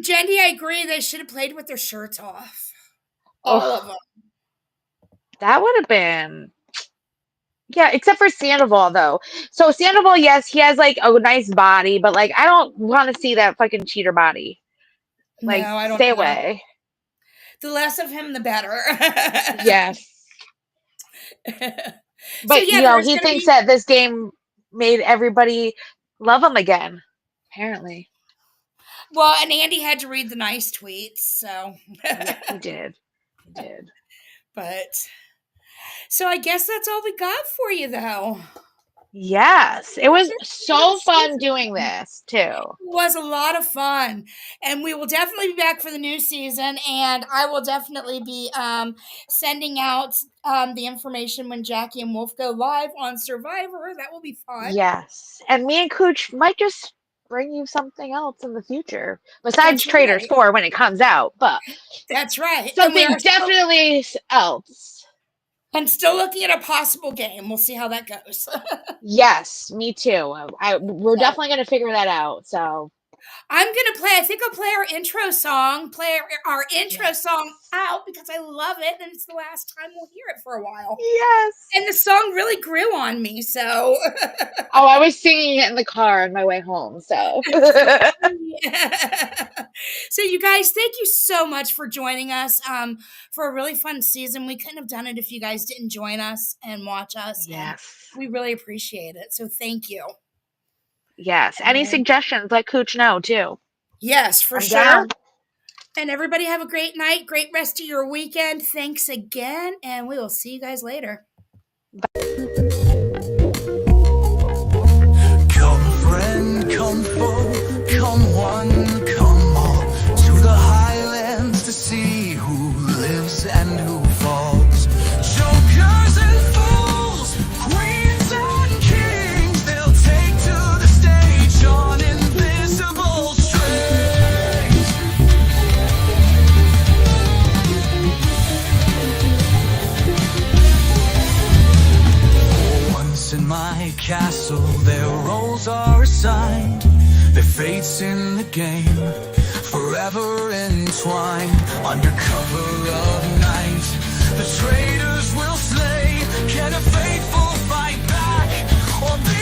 Jenny, I agree. They should have played with their shirts off. All of Oh, them. that would have been. Yeah, except for Sandoval though. So Sandoval, yes, he has like a nice body, but like I don't want to see that fucking cheater body. No, Like, I don't stay either. away. The less of him, the better. Yes. So But yeah, you know, there's he gonna thinks be. that this game made everybody love him again. Apparently. Well, and Andy had to read the nice tweets, so. Yeah, he did. He did. But so I guess that's all we got for you, though. Yes. It was so fun It doing this too. was a lot of fun, and we will definitely be back for the new season. And I will definitely be sending out the information when Jackie and Wolf go live on Survivor. That will be fun. Yes. And me and Cooch might just bring you something else in the future. Besides That's Traitors right. 4 when it comes out, but That's right. And we something are still, definitely else. I'm still looking at a possible game. We'll see how that goes. Yes, me too. We're So, definitely going to figure that out. So, I'm gonna play. I think I'll play our intro song. Play our intro yes. song out because I love it, and it's the last time we'll hear it for a while. Yes. And the song really grew on me. So, Oh, I was singing it in the car on my way home. So, so you guys, thank you so much for joining us for a really fun season. We couldn't have done it if you guys didn't join us and watch us. yes. And we really appreciate it. So thank you. Yes. Any suggestions, let Cooch know too. Yes, for I'm sure. down. And everybody have a great night, great rest of your weekend. Thanks again, and we will see you guys later. Come friend, come foe, come one, come all, to the highlands to see who lives and who falls. Jokers and fools, queens and kings, they'll take to the stage on invisible strings. Once in my castle, their roles are assigned, their fates in the game, forever entwined. Under cover of night, the traitors will slay. Can a faithful fight back, or be